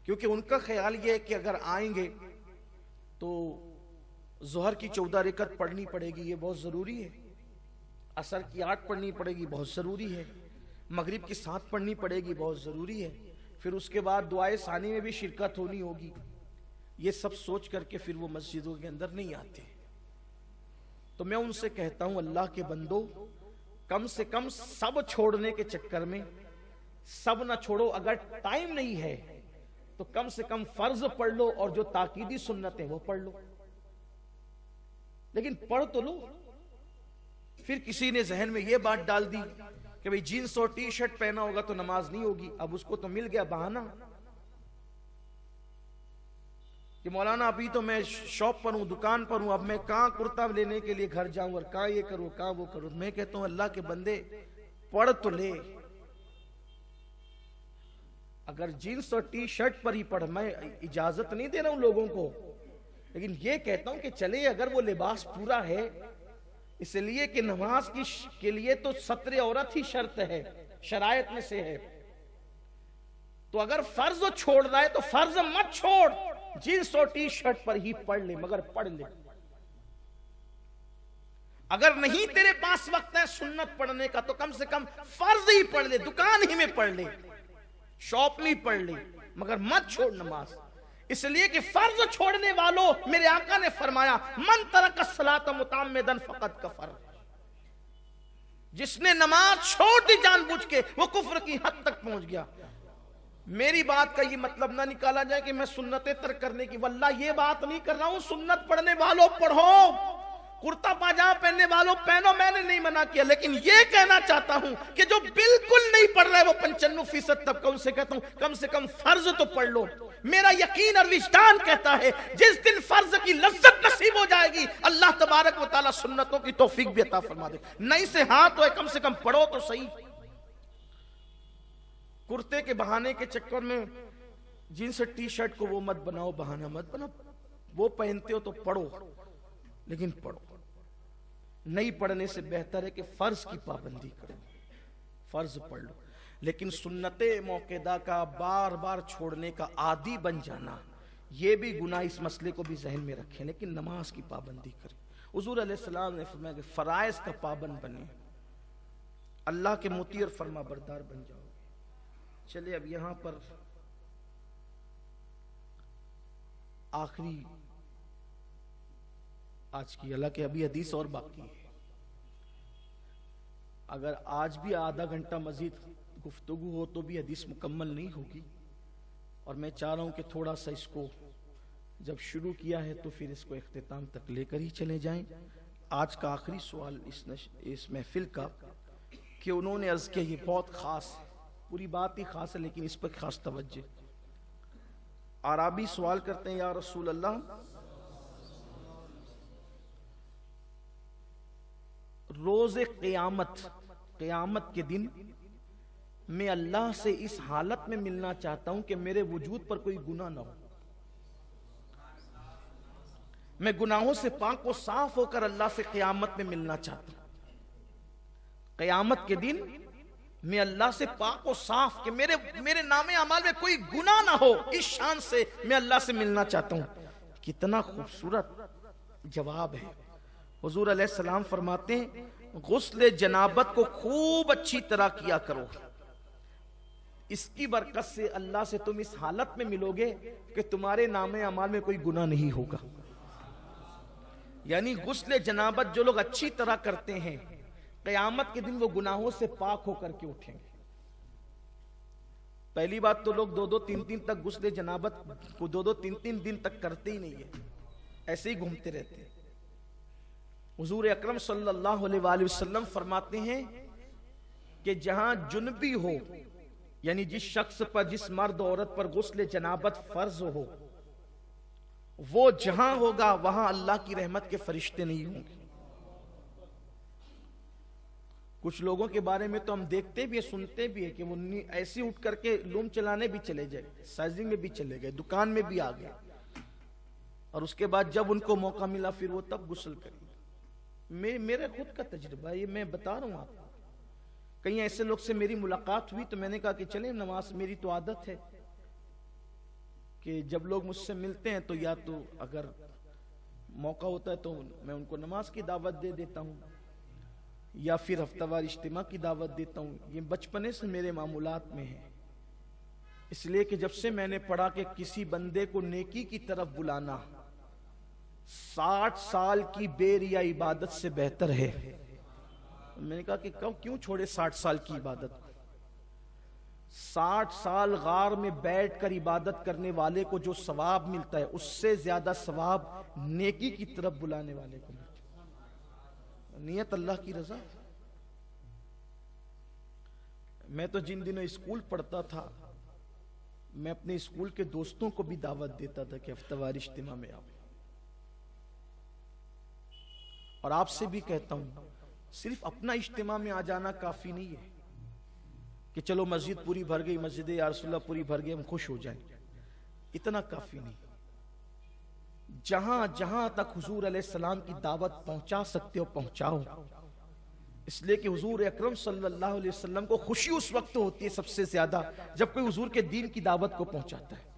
क्योंकि उनका ख्याल यह है कि अगर आएंगे तो जोहर की 14 रकअत पढ़नी पड़ेगी, ये बहुत ज़रूरी है। असर की 8 पढ़नी पड़ेगी, बहुत ज़रूरी है। मगरिब की 7 पढ़नी पड़ेगी, बहुत ज़रूरी है। फिर उसके बाद दुआए सानी में भी शिरकत होनी होगी। ये सब सोच करके फिर वो मस्जिदों के अंदर नहीं आते। तो मैं उनसे कहता हूं, अल्लाह के बंदो, कम से कम सब छोड़ने के चक्कर में सब ना छोड़ो। अगर टाइम नहीं है तो कम से कम फर्ज पढ़ लो और जो ताकीदी सुन्नत है वो पढ़ लो, लेकिन पढ़ तो लो। फिर किसी ने जहन में ये बात डाल दी कि भाई जीन्स और टी शर्ट पहना होगा तो नमाज नहीं होगी। अब उसको तो मिल गया बहाना कि मौलाना अभी तो मैं शॉप पर हूं, दुकान पर हूं, अब मैं कहां कुर्ता लेने के लिए घर जाऊं और कहां ये करूं, कहां वो करूं। मैं कहता हूं अल्लाह के बंदे पढ़ तो ले। अगर जीन्स और टी शर्ट पर ही पढ़, मैं इजाजत नहीं दे रहा हूं लोगों को, लेकिन ये कहता हूं कि चले अगर वो लिबास पूरा है, इसलिए कि नमाज के लिए तो सत्र औरत ही शर्त है, शरायत में से है। तो अगर फर्ज छोड़ रहा है तो फर्ज मत छोड़, जीन्स और टी शर्ट पर ही पढ़ ले, मगर पढ़ ले। अगर नहीं तेरे पास वक्त है सुन्नत पढ़ने का तो कम से कम फर्ज ही पढ़ ले, दुकान ही में पढ़ ले, शॉप में पढ़ ले, मगर मत छोड़ नमाज। इसलिए कि फर्ज छोड़ने वालों, मेरे आका ने फरमाया, मन तरक सलात मुताम्मिदन फकत कफर। जिसने नमाज छोड़ दी जानबूझ के, वो कुफ्र की हद तक पहुंच गया। मेरी बात का ये मतलब ना निकाला जाए कि मैं सुन्नतें तर्क करने की, वल्लाह ये बात नहीं कर रहा हूं। सुन्नत पढ़ने वालों पढ़ो, कुर्ता पाजामा पहनने वालों पहनो, मैंने नहीं मना किया, लेकिन ये कहना चाहता हूं कि जो बिल्कुल नहीं पढ़ रहा है वो 95% तबका, उनसे कहता हूं कम से कम फर्ज तो पढ़ लो। मेरा यकीन और विजदान कहता है जिस दिन फर्ज की लज्जत नसीब हो जाएगी, अल्लाह तबारक व तआला सुन्नतों की तौफीक भी अता फरमा दे। नहीं से हाथ हो, कम से कम पढ़ो तो सही। कुर्ते के बहाने के चक्कर में जींस टी शर्ट को वो मत बनाओ, बहाना मत बनाओ। वो पहनते हो तो पढ़ो, लेकिन पढ़ो। नहीं पढ़ने से बेहतर है कि फर्ज की पाबंदी करो, फर्ज पढ़ लो। लेकिन सुन्नते मौकेदा का बार बार छोड़ने का आदी बन जाना, यह भी गुनाह। इस मसले को भी जहन में रखें, लेकिन नमाज की पाबंदी करें। हुजूर अलैहिस्सलाम ने फरमाया कि फराइज का पाबंद बने, अल्लाह के मुती और फरमा बरदार बन जाओ। चले अब यहां पर आखिरी आज की, हालांकि अभी हदीस और बाकी है। अगर आज भी आधा घंटा मजीद गुफ्तगू हो तो भी हदीस मुकम्मल नहीं होगी। और मैं चाह रहा हूं कि थोड़ा सा इसको जब शुरू किया है तो फिर इसको इख्तिताम तक लेकर ही चले जाएं। आज का आखिरी सवाल इस महफिल का कि उन्होंने अर्ज किया, ये बहुत खास है, पूरी बात ही खास है लेकिन इस पर खास तवज्जो। आराबी सवाल करते हैं, या रसूल अल्लाह, रोज़े क़यामत के दिन मैं अल्लाह से इस हालत में मिलना चाहता हूं कि मेरे वजूद पर कोई गुनाह ना हो, मैं गुनाहों से पाक और साफ होकर अल्लाह से क़यामत में मिलना चाहता हूं। क़यामत के दिन मैं अल्लाह से पाक और साफ, कि मेरे नामे अमाल में कोई गुनाह ना हो, इस शान से मैं अल्लाह से मिलना चाहता हूं। कितना खूबसूरत जवाब है। हुजूर अलैहिस्सलाम फरमाते हैं, गुस्ल जनाबत को खूब अच्छी तरह किया करो, इसकी बरकत से अल्लाह से तुम इस हालत में मिलोगे कि तुम्हारे नामे अमाल में कोई गुनाह नहीं होगा। यानी गुस्ल जनाबत जो लोग अच्छी तरह करते हैं, क़यामत के दिन वो गुनाहों से पाक होकर के उठेंगे। पहली बात तो लोग 2-2-3-3 तक गुस्ल जनाबत को 2-2-3-3 दिन तक करते ही नहीं है, ऐसे ही घूमते रहते हैं। हुजूर अकरम सल्लल्लाहु अलैहि वसल्लम फरमाते हैं कि जहां जुनबी हो, यानी जिस शख्स पर, जिस मर्द औरत पर गुस्ल जनाबत फर्ज हो, वो जहां होगा वहां अल्लाह की रहमत के फरिश्ते नहीं होंगे। कुछ लोगों के बारे में तो हम देखते भी है, सुनते भी है कि वो ऐसे उठ करके लूम चलाने भी चले जाए, साइजिंग में भी चले गए, दुकान में भी आ गए, और उसके बाद जब उनको मौका मिला फिर वो तब गुस्ल करेंगे। मेरे खुद का तजुर्बा, ये मैं बता रहा हूं आपको। कहीं ऐसे लोग से मेरी मुलाकात हुई तो मैंने कहा कि चले नमाज, मेरी तो आदत है कि जब लोग मुझसे मिलते हैं तो या तो अगर मौका होता है तो मैं उनको नमाज की दावत दे देता हूं, या फिर हफ्तावार इज्तिमा की दावत देता हूं। ये बचपने से मेरे मामूलात में है, इसलिए कि जब से मैंने पढ़ा कि किसी बंदे को नेकी की तरफ बुलाना 60 साल की बेरिया इबादत से बेहतर है। मैंने कहा कि क्यों छोड़े 60 साल की इबादत? 60 साल गार में बैठकर इबादत करने वाले को जो सवाब मिलता है, उससे ज्यादा सवाब नेकी की तरफ बुलाने वाले को मिलता है। नियत अल्लाह की रजा। मैं तो जिन दिनों स्कूल पढ़ता था, मैं अपने स्कूल के दोस्तों को भी दावत देता था कि हफ्तावार इज्तिमा में आओ। और आपसे भी कहता हूं, सिर्फ अपना इज्तिमा में आ जाना काफी नहीं है कि चलो मस्जिद पूरी भर गई, मस्जिद या रसूलुल्लाह पूरी भर गई, हम खुश हो जाएं, इतना काफी नहीं। जहां जहां तक हुजूर अलैहिस्सलाम की दावत पहुंचा सकते हो पहुंचाओ, इसलिए कि हुजूर अकरम सल्लल्लाहु अलैहि वसल्लम को खुशी उस वक्त होती है सबसे ज्यादा जब कोई हुजूर के दीन की दावत को पहुंचाता है।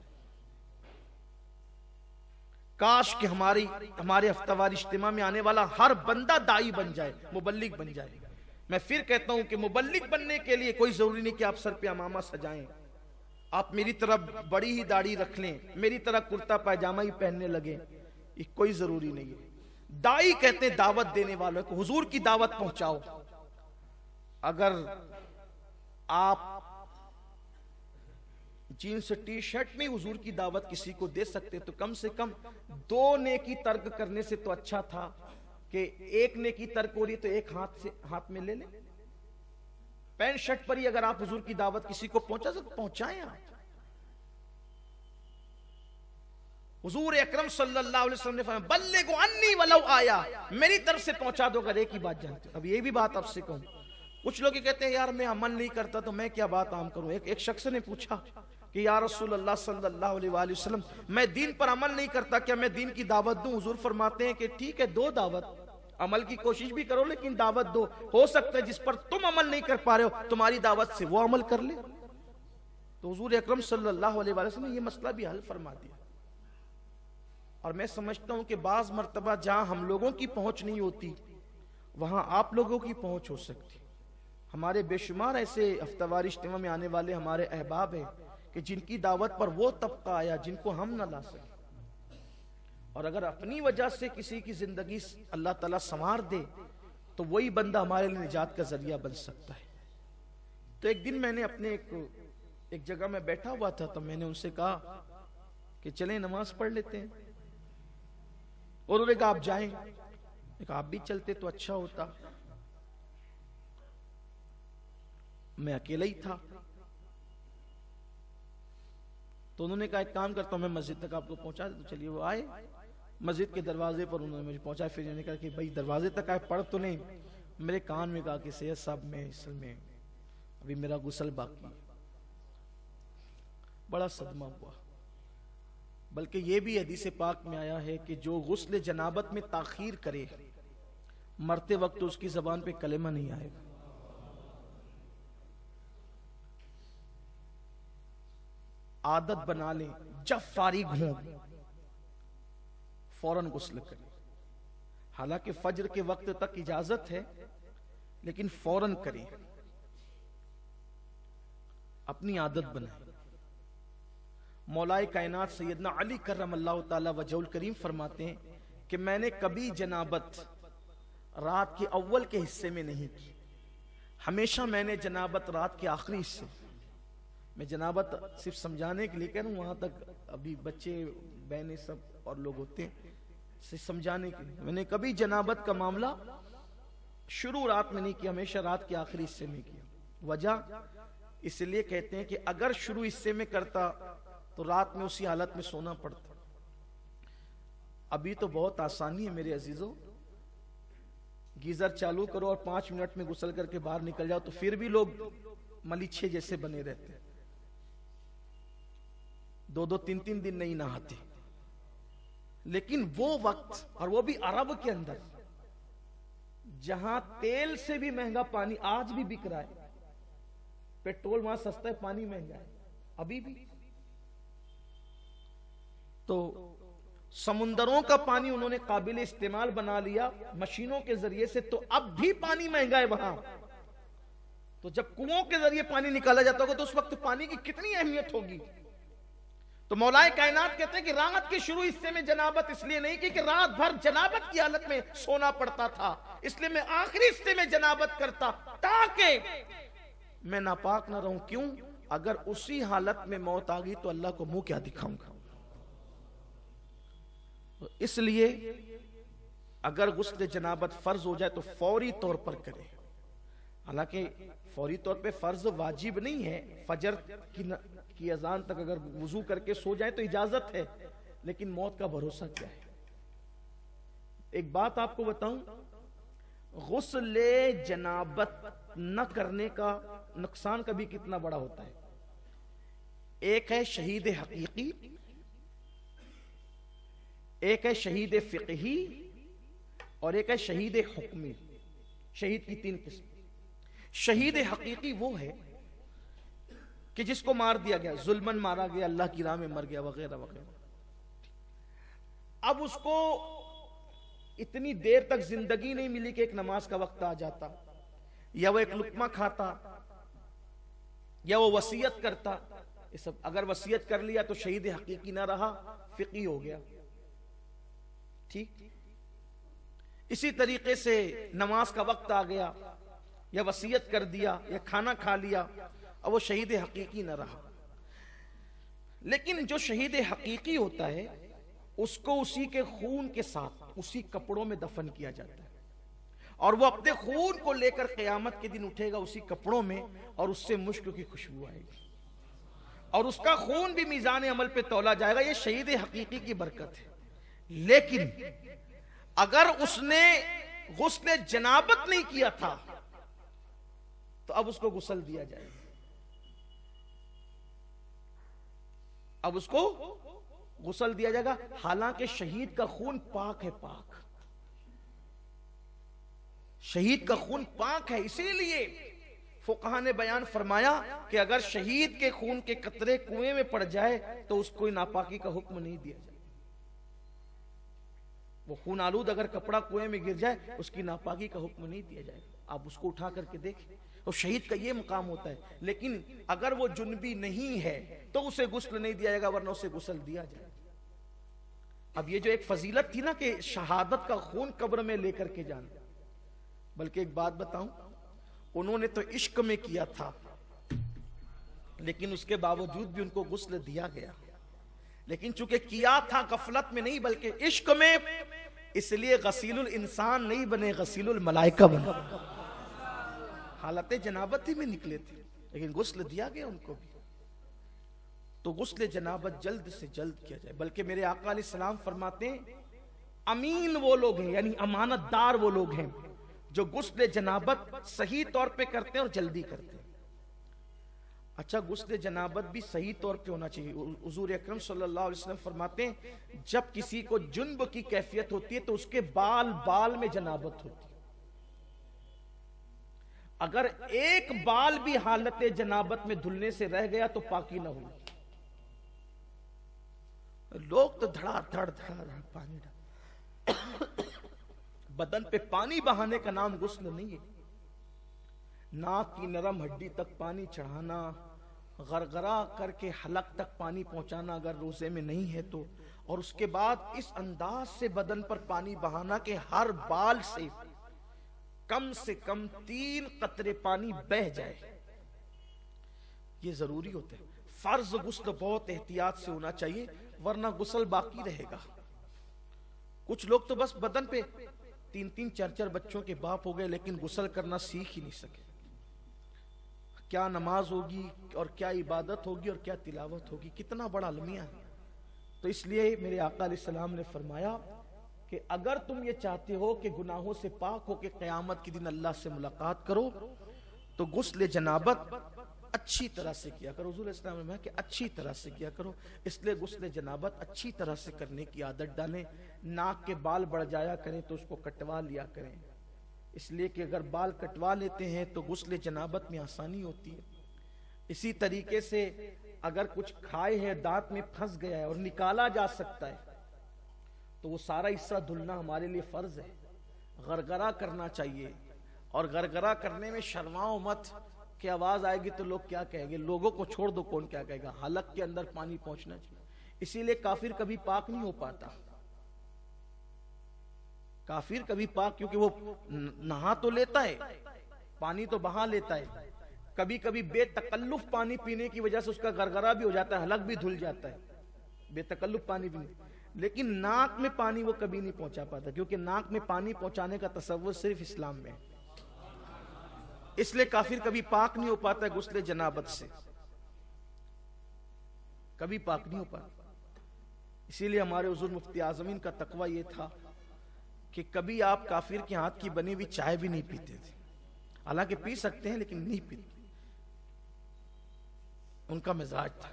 काश कि हमारे हफ्तावार इज्तिमा में आने वाला हर बंदा दाई बन जाए, मुबल्लिग बन जाए। मैं फिर कहता हूं कि मुबल्लिग बनने के लिए कोई जरूरी नहीं कि आप सर पे अमामा सजाएं, आप मेरी तरह बड़ी ही दाढ़ी रख लें, मेरी तरह कुर्ता पायजामा ही पहनने लगे, ये कोई जरूरी नहीं है। दाई कहते हैं दावत देने वालों को, हुजूर की दावत पहुंचाओ। अगर आप जीन्स टी शर्ट में हुजूर की दावत किसी को दे सकते तो कम से कम 2 नेकी तर्क करने से तो अच्छा था कि 1 नेकी तर्क हो रही तो एक हाथ में ले ले। पैंट शर्ट पर ही अगर आप हुजूर की दावत किसी को पहुंचा सकते पहुंचाएं आप। हुजूर अकरम सल्लल्लाहु अलैहि वसल्लम ने फरमाया, बल्लिगु अन्नी वलौ आया, मेरी तरफ से पहुंचा दो अगर एक ही बात जानते हो। अब ये भी बात आपसे कहूं, कुछ लोग कहते हैं यार मैं अमल नहीं करता तो मैं क्या बात आम करूं। एक शख्स ने पूछा कि या रसूल अल्लाह सल्लल्लाहु अलैहि वसल्लम, मैं दीन पर अमल नहीं करता, क्या मैं दीन की दावत दूं? हुजूर फरमाते हैं कि ठीक है, दो दावत, अमल की कोशिश भी करो लेकिन दावत दो। हो सकता है जिस पर तुम अमल नहीं कर पा रहे हो तुम्हारी दावत से वो अमल कर ले। तो हुजूर अकरम सल्लल्लाहु अलैहि वसल्लम ने ये मसला भी हल फरमा दिया। और मैं समझता हूं कि बाज मर्तबा जहां हम लोगों की पहुंच नहीं होती वहां आप लोगों की पहुंच हो सकती। हमारे बेशुमार ऐसे हफ्तावार इज्तिमा में आने वाले हमारे अहबाब हैं कि जिनकी दावत पर वो तबका आया जिनको हम न ला सके। और अगर अपनी वजह से किसी की जिंदगी अल्लाह ताला संवार दे तो वही बंदा हमारे लिए निजात का जरिया बन सकता है। तो एक दिन मैंने अपने एक एक जगह मैं बैठा हुआ था, तो मैंने उनसे कहा कि चलें नमाज पढ़ लेते हैं। और उन्होंने कहा आप जाएं। कहा आप भी चलते तो अच्छा होता। मैं अकेला ही था, तो उन्होंने कहा एक काम करता हूं, मैं मस्जिद तक आपको पहुंचा दे। तो चलिए वो आए, मस्जिद के दरवाजे पर उन्होंने मुझे पहुंचा। फिर उन्होंने कहा कि भाई दरवाजे तक आए, पढ़ तो नहीं। मेरे कान में कहा कि सैयद साहब मैं असल में अभी मेरा गुस्ल बाकी। बड़ा सदमा हुआ। बल्कि ये भी हदीस पाक में आया है कि जो गुस्ल जनाबत में ताखीर करे, मरते वक्त तो उसकी जबान पे कलेमा नहीं आएगा। आदत बना लें, जब फारिग हो फौरन गुस्ल करें। हालांकि फज्र के वक्त तक इजाजत है, लेकिन फौरन करें, अपनी आदत बनाएं। मौलाए कायनात सैयदना अली करमल्लाहु ताला वजहुल करीम फरमाते हैं कि मैंने कभी जनाबत रात के अव्वल के हिस्से में नहीं की, हमेशा मैंने जनाबत रात के आखिरी हिस्से। मैं जनाबत सिर्फ समझाने के लिए कह रहा हूं, वहां तक अभी बच्चे बहनें सब और लोग होते हैं, से समझाने के लिए। मैंने कभी जनाबत का मामला शुरू रात में नहीं किया, हमेशा रात के आखिरी हिस्से में किया। वजह इसलिए कहते हैं कि अगर शुरू हिस्से में करता तो रात में उसी हालत में सोना पड़ता। अभी तो बहुत आसानी है मेरे अजीजों, गीजर चालू करो और 5 मिनट में गुसल करके बाहर निकल जाओ, तो फिर भी लोग मलीछे जैसे बने रहते हैं, 2-2, 3-3 दिन नहीं नहाते। लेकिन वो वक्त, और वो भी अरब के अंदर, जहां तेल से भी महंगा पानी आज भी बिक रहा है। पेट्रोल वहां सस्ता है, पानी महंगा है अभी भी। तो समुंदरों का पानी उन्होंने काबिल इस्तेमाल बना लिया मशीनों के जरिए से, तो अब भी पानी महंगा है वहां। तो जब कुओं के जरिए पानी निकाला जाता होगा तो उस वक्त पानी की कितनी अहमियत होगी। तो मौलाए कायनात कहते हैं कि रात के शुरू हिस्से में जनाबत इसलिए नहीं की कि रात भर जनाबत की हालत में सोना पड़ता था, इसलिए मैं आखिरी हिस्से में जनाबत करता ताकि मैं नापाक ना रहूं। क्यों? अगर उसी हालत में मौत आ गई तो अल्लाह को मुंह क्या दिखाऊंगा। तो इसलिए अगर गुस्ल जनाबत फर्ज हो जाए तो फौरी तौर पर करें। हालांकि फौरी तौर पे फर्ज वाजिब नहीं है, फजर की अजान तक अगर वुजू करके सो जाए तो इजाजत है, लेकिन मौत का भरोसा क्या है। एक बात आपको बताऊं, गुस्ल जनाबत न करने का नुकसान कभी कितना बड़ा होता है। एक है शहीद हकीकी, एक है शहीद फिqही, और एक है शहीद हुक्मी। शहीद की 3 किस्म। शहीद हकीकी वो है कि जिसको मार दिया गया, जुल्मन मारा गया, अल्लाह की राह में मर गया, वगैरह वगैरह। अब उसको इतनी देर तक जिंदगी नहीं मिली कि एक नमाज का वक्त आ जाता, या वो एक लुकमा खाता, या वो वसीयत करता। ये सब अगर वसीयत कर लिया तो शहीद हकीकी ना रहा, फिqही हो गया। ठीक इसी तरीके से नमाज का वक्त आ गया, या वसीयत कर दिया, या खाना खा लिया, अब वो शहीद हकीकी न रहा। लेकिन जो शहीद हकीकी होता है उसको उसी के खून के साथ उसी कपड़ों में दफन किया जाता है, और वो अपने खून को लेकर क़यामत के दिन उठेगा उसी कपड़ों में, और उससे मुश्क की खुशबू आएगी, और उसका खून भी मीज़ान अमल पे तौला जाएगा। ये शहीद हकीकी की बरकत है। लेकिन अगर उसने गुस्ल जनाबत नहीं किया था तो अब उसको गुस्ल दिया जाएगा। अब उसको गुस्ल दिया जाएगा, हालांकि शहीद का खून पाक है, पाक। शहीद का खून पाक है, इसीलिए फुकहा ने बयान फरमाया कि अगर शहीद के खून के कतरे कुएं में पड़ जाए तो उसको नापाकी का हुक्म नहीं दिया जाए। वो खून आलूद अगर कपड़ा कुएं में गिर जाए उसकी नापाकी का हुक्म नहीं दिया जाएगा। आप उसको उठा करके देखें, तो शहीद का ये मुकाम होता है। लेकिन अगर वो जुनबी नहीं है तो उसे गुस्ल नहीं दिया जाएगा, वरना उसे गुस्ल दिया जाएगा। अब ये जो एक फजीलत थी ना कि शहादत का खून कब्र में लेकर के जाना, बल्कि एक बात बताऊं, उन्होंने तो इश्क में किया था, लेकिन उसके बावजूद भी उनको गुस्ल दिया गया। लेकिन चूंकि किया था गफलत में नहीं बल्कि इश्क में, इसलिए गसीलुल इंसान नहीं बने, गसीलुल मलाइका बने। हालत जनाबत ही में निकले थे लेकिन गुस्ल दिया गया उनको भी। तो गुस्ल जनाबत जल्द से जल्द किया जाए। बल्कि मेरे आका अलैहिस्सलाम फरमाते हैं अमीन वो लोग हैं, यानी अमानतदार वो लोग हैं जो गुस्ल जनाबत सही तौर पे करते हैं और जल्दी करते हैं। अच्छा, गुस्ल जनाबत भी सही तौर पे होना चाहिए। हुजूर अकरम सल्लल्लाहु अलैहि वसल्लम फरमाते हैं जब किसी को जुन्ब की कैफियत होती है तो उसके बाल बाल में जनाबत होती है। अगर एक बाल भी हालत जनाबत में धुलने से रह गया तो पाकी ना हुई। लोग तो धड़ाधड़ धड़ाधड़ पानी बदन पे पानी बहाने का नाम गुस्ल नहीं है। नाक की नरम हड्डी तक पानी चढ़ाना, गरगरा करके हलक तक पानी पहुंचाना अगर रोजे में नहीं है तो, और उसके बाद इस अंदाज से बदन पर पानी बहाना कि हर बाल से कम 3 कतरे पानी बह जाए, ये जरूरी होता है। फर्ज गुस्ल बहुत एहतियात से होना चाहिए वरना गुस्ल बाकी रहेगा। कुछ लोग तो बस बदन पे 3-3 4-4 बच्चों के बाप हो गए लेकिन गुस्ल करना सीख ही नहीं सके। क्या नमाज होगी और क्या इबादत होगी और क्या तिलावत होगी, कितना बड़ा अलमिया है। तो इसलिए मेरे आका अलैहिस्सलाम ने फरमाया कि अगर तुम ये चाहते हो कि गुनाहों से पाक हो के क़यामत के दिन अल्लाह से मुलाकात करो तो गुस्ल जनाबत अच्छी तरह से किया करो। हुजूर इस्लाम ने कहा कि अच्छी तरह से किया करो, इसलिए गुस्ल जनाबत अच्छी तरह से करने की आदत डालें। नाक के बाल बढ़ जाया करें तो उसको कटवा लिया करें, इसलिए कि अगर बाल कटवा लेते हैं तो गुस्ल जनाबत में आसानी होती है। इसी तरीके से अगर कुछ खाए हैं दांत में फंस गया है और निकाला जा सकता है तो वो सारा हिस्सा धुलना हमारे लिए फर्ज है। गरगरा करना चाहिए, और गरगरा करने में शर्माओ मत कि आवाज आएगी तो लोग क्या कहेंगे। लोगों को छोड़ दो, कौन क्या कहेगा। हलक के अंदर पानी पहुंचना चाहिए। इसीलिए काफिर कभी पाक नहीं हो पाता। काफिर कभी पाक, क्योंकि वो नहा तो लेता है, पानी तो बहा लेता है, कभी कभी बेतकल्लुफ पानी पीने की वजह से उसका गरगरा भी हो जाता है, हलक भी धुल जाता है बेतकल्लुफ पानी पीने, लेकिन नाक में पानी वो कभी नहीं पहुंचा पाता, क्योंकि नाक में पानी पहुंचाने का तसव्वुर सिर्फ इस्लाम में है। इसलिए काफिर कभी पाक नहीं हो पाता गुस्ले जनाबत से, कभी पाक नहीं हो पाता। इसीलिए हमारे हुजूर मुफ्ती आजमीन का तकवा यह था कि कभी आप काफिर के हाथ की बनी हुई चाय भी नहीं पीते थे। हालांकि पी सकते हैं लेकिन नहीं पीते, उनका मिजाज था।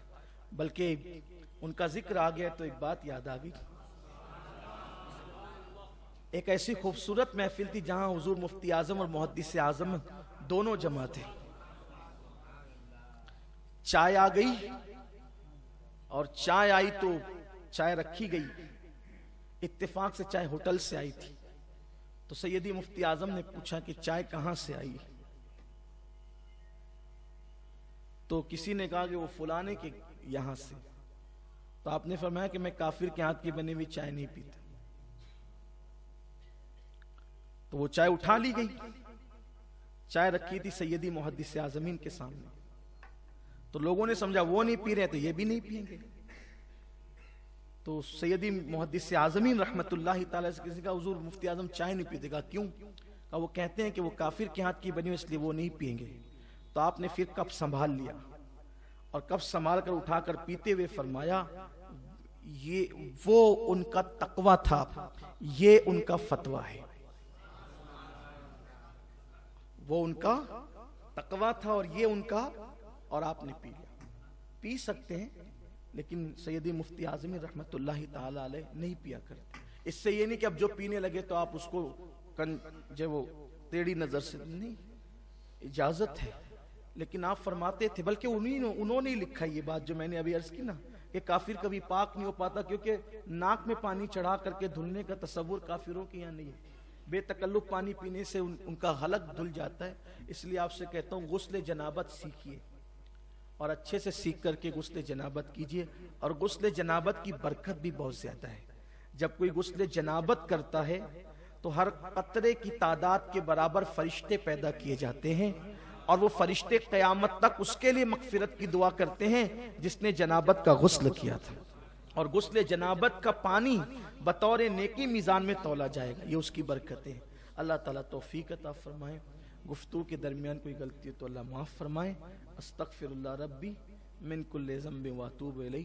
बल्कि उनका जिक्र आ गया तो एक बात याद आ गई। एक ऐसी खूबसूरत महफिल थी जहां हुजूर मुफ्ती आजम और मुहद्दिस आजम दोनों जमा थे। चाय आ गई, और चाय आई तो चाय रखी गई। इत्तेफाक से चाय होटल से आई थी, तो सैयदी मुफ्ती आजम ने पूछा कि चाय कहां से आई। तो किसी ने कहा कि वो फलाने के यहां से। तो आपने फरमाया कि मैं काफिर के हाथ की बनी हुई चाय नहीं पीता। तो वो चाय उठा ली गई। चाय रखी थी सैयदी मुहद्दिस आजमीन के सामने, तो लोगों ने समझा वो नहीं पी रहे तो ये भी नहीं पिएंगे। तो सैयदी मुहद्दिस आजमीन रहमतुल्लाहि ताला से किसी का हुजूर मुफ्ती आजम चाय नहीं पीते। क्यों? का वो कहते हैं कि वो काफिर के हाथ की बनी हुई इसलिए वो नहीं पिएंगे। तो आपने फिर कप संभाल लिया और कप संभाल कर उठाकर पीते हुए फरमाया ये वो उनका तकवा था, ये उनका फतवा है। वो उनका तकवा था और ये उनका, और आपने पी लिया। पी सकते हैं लेकिन सैयदी मुफ्ती आजमी रहमतुल्लाहि ताला अलैह नहीं पिया करते। इससे ये नहीं कि अब जो पीने लगे तो आप उसको जो वो टेढ़ी नजर से, नहीं, इजाजत है। लेकिन आप फरमाते थे, बल्कि उन्होंने ही लिखा ये बात जो मैंने अभी अर्ज की ना, कि काफिर कभी पाक नहीं हो पाता, क्योंकि नाक में पानी चढ़ा करके धुलने का तसव्वुर काफिरों के यहाँ नहीं है। बेतकल्लुफ पानी पीने से उनका हलक धुल जाता है। इसलिए आपसे कहता हूँ गुस्ले जनाबत सीखिए और अच्छे से सीख करके गुस्ले जनाबत कीजिए। और गुस्ले जनाबत की बरकत भी बहुत ज्यादा है। जब कोई गुस्ले जनाबत करता है तो हर कतरे की तादाद के बराबर फरिश्ते पैदा किए जाते हैं, और वो फरिश्ते क़यामत तक उसके लिए मग़फ़िरत की दुआ करते हैं जिसने जनाबत का गुस्ल किया था, और गुस्ल जनाबत का पानी बतौर नेकी मीज़ान में तौला जाएगा। ये उसकी बरकतें। अल्लाह ताला तौफीक अता फरमाए। गुफ्तगू के दरमियान कोई गलती हो तो अल्लाह माफ़ फरमाए। अस्तग़फिरुल्लाह रब्बी मिन कुल्लि ज़ंबिन व अतूबु इलैह।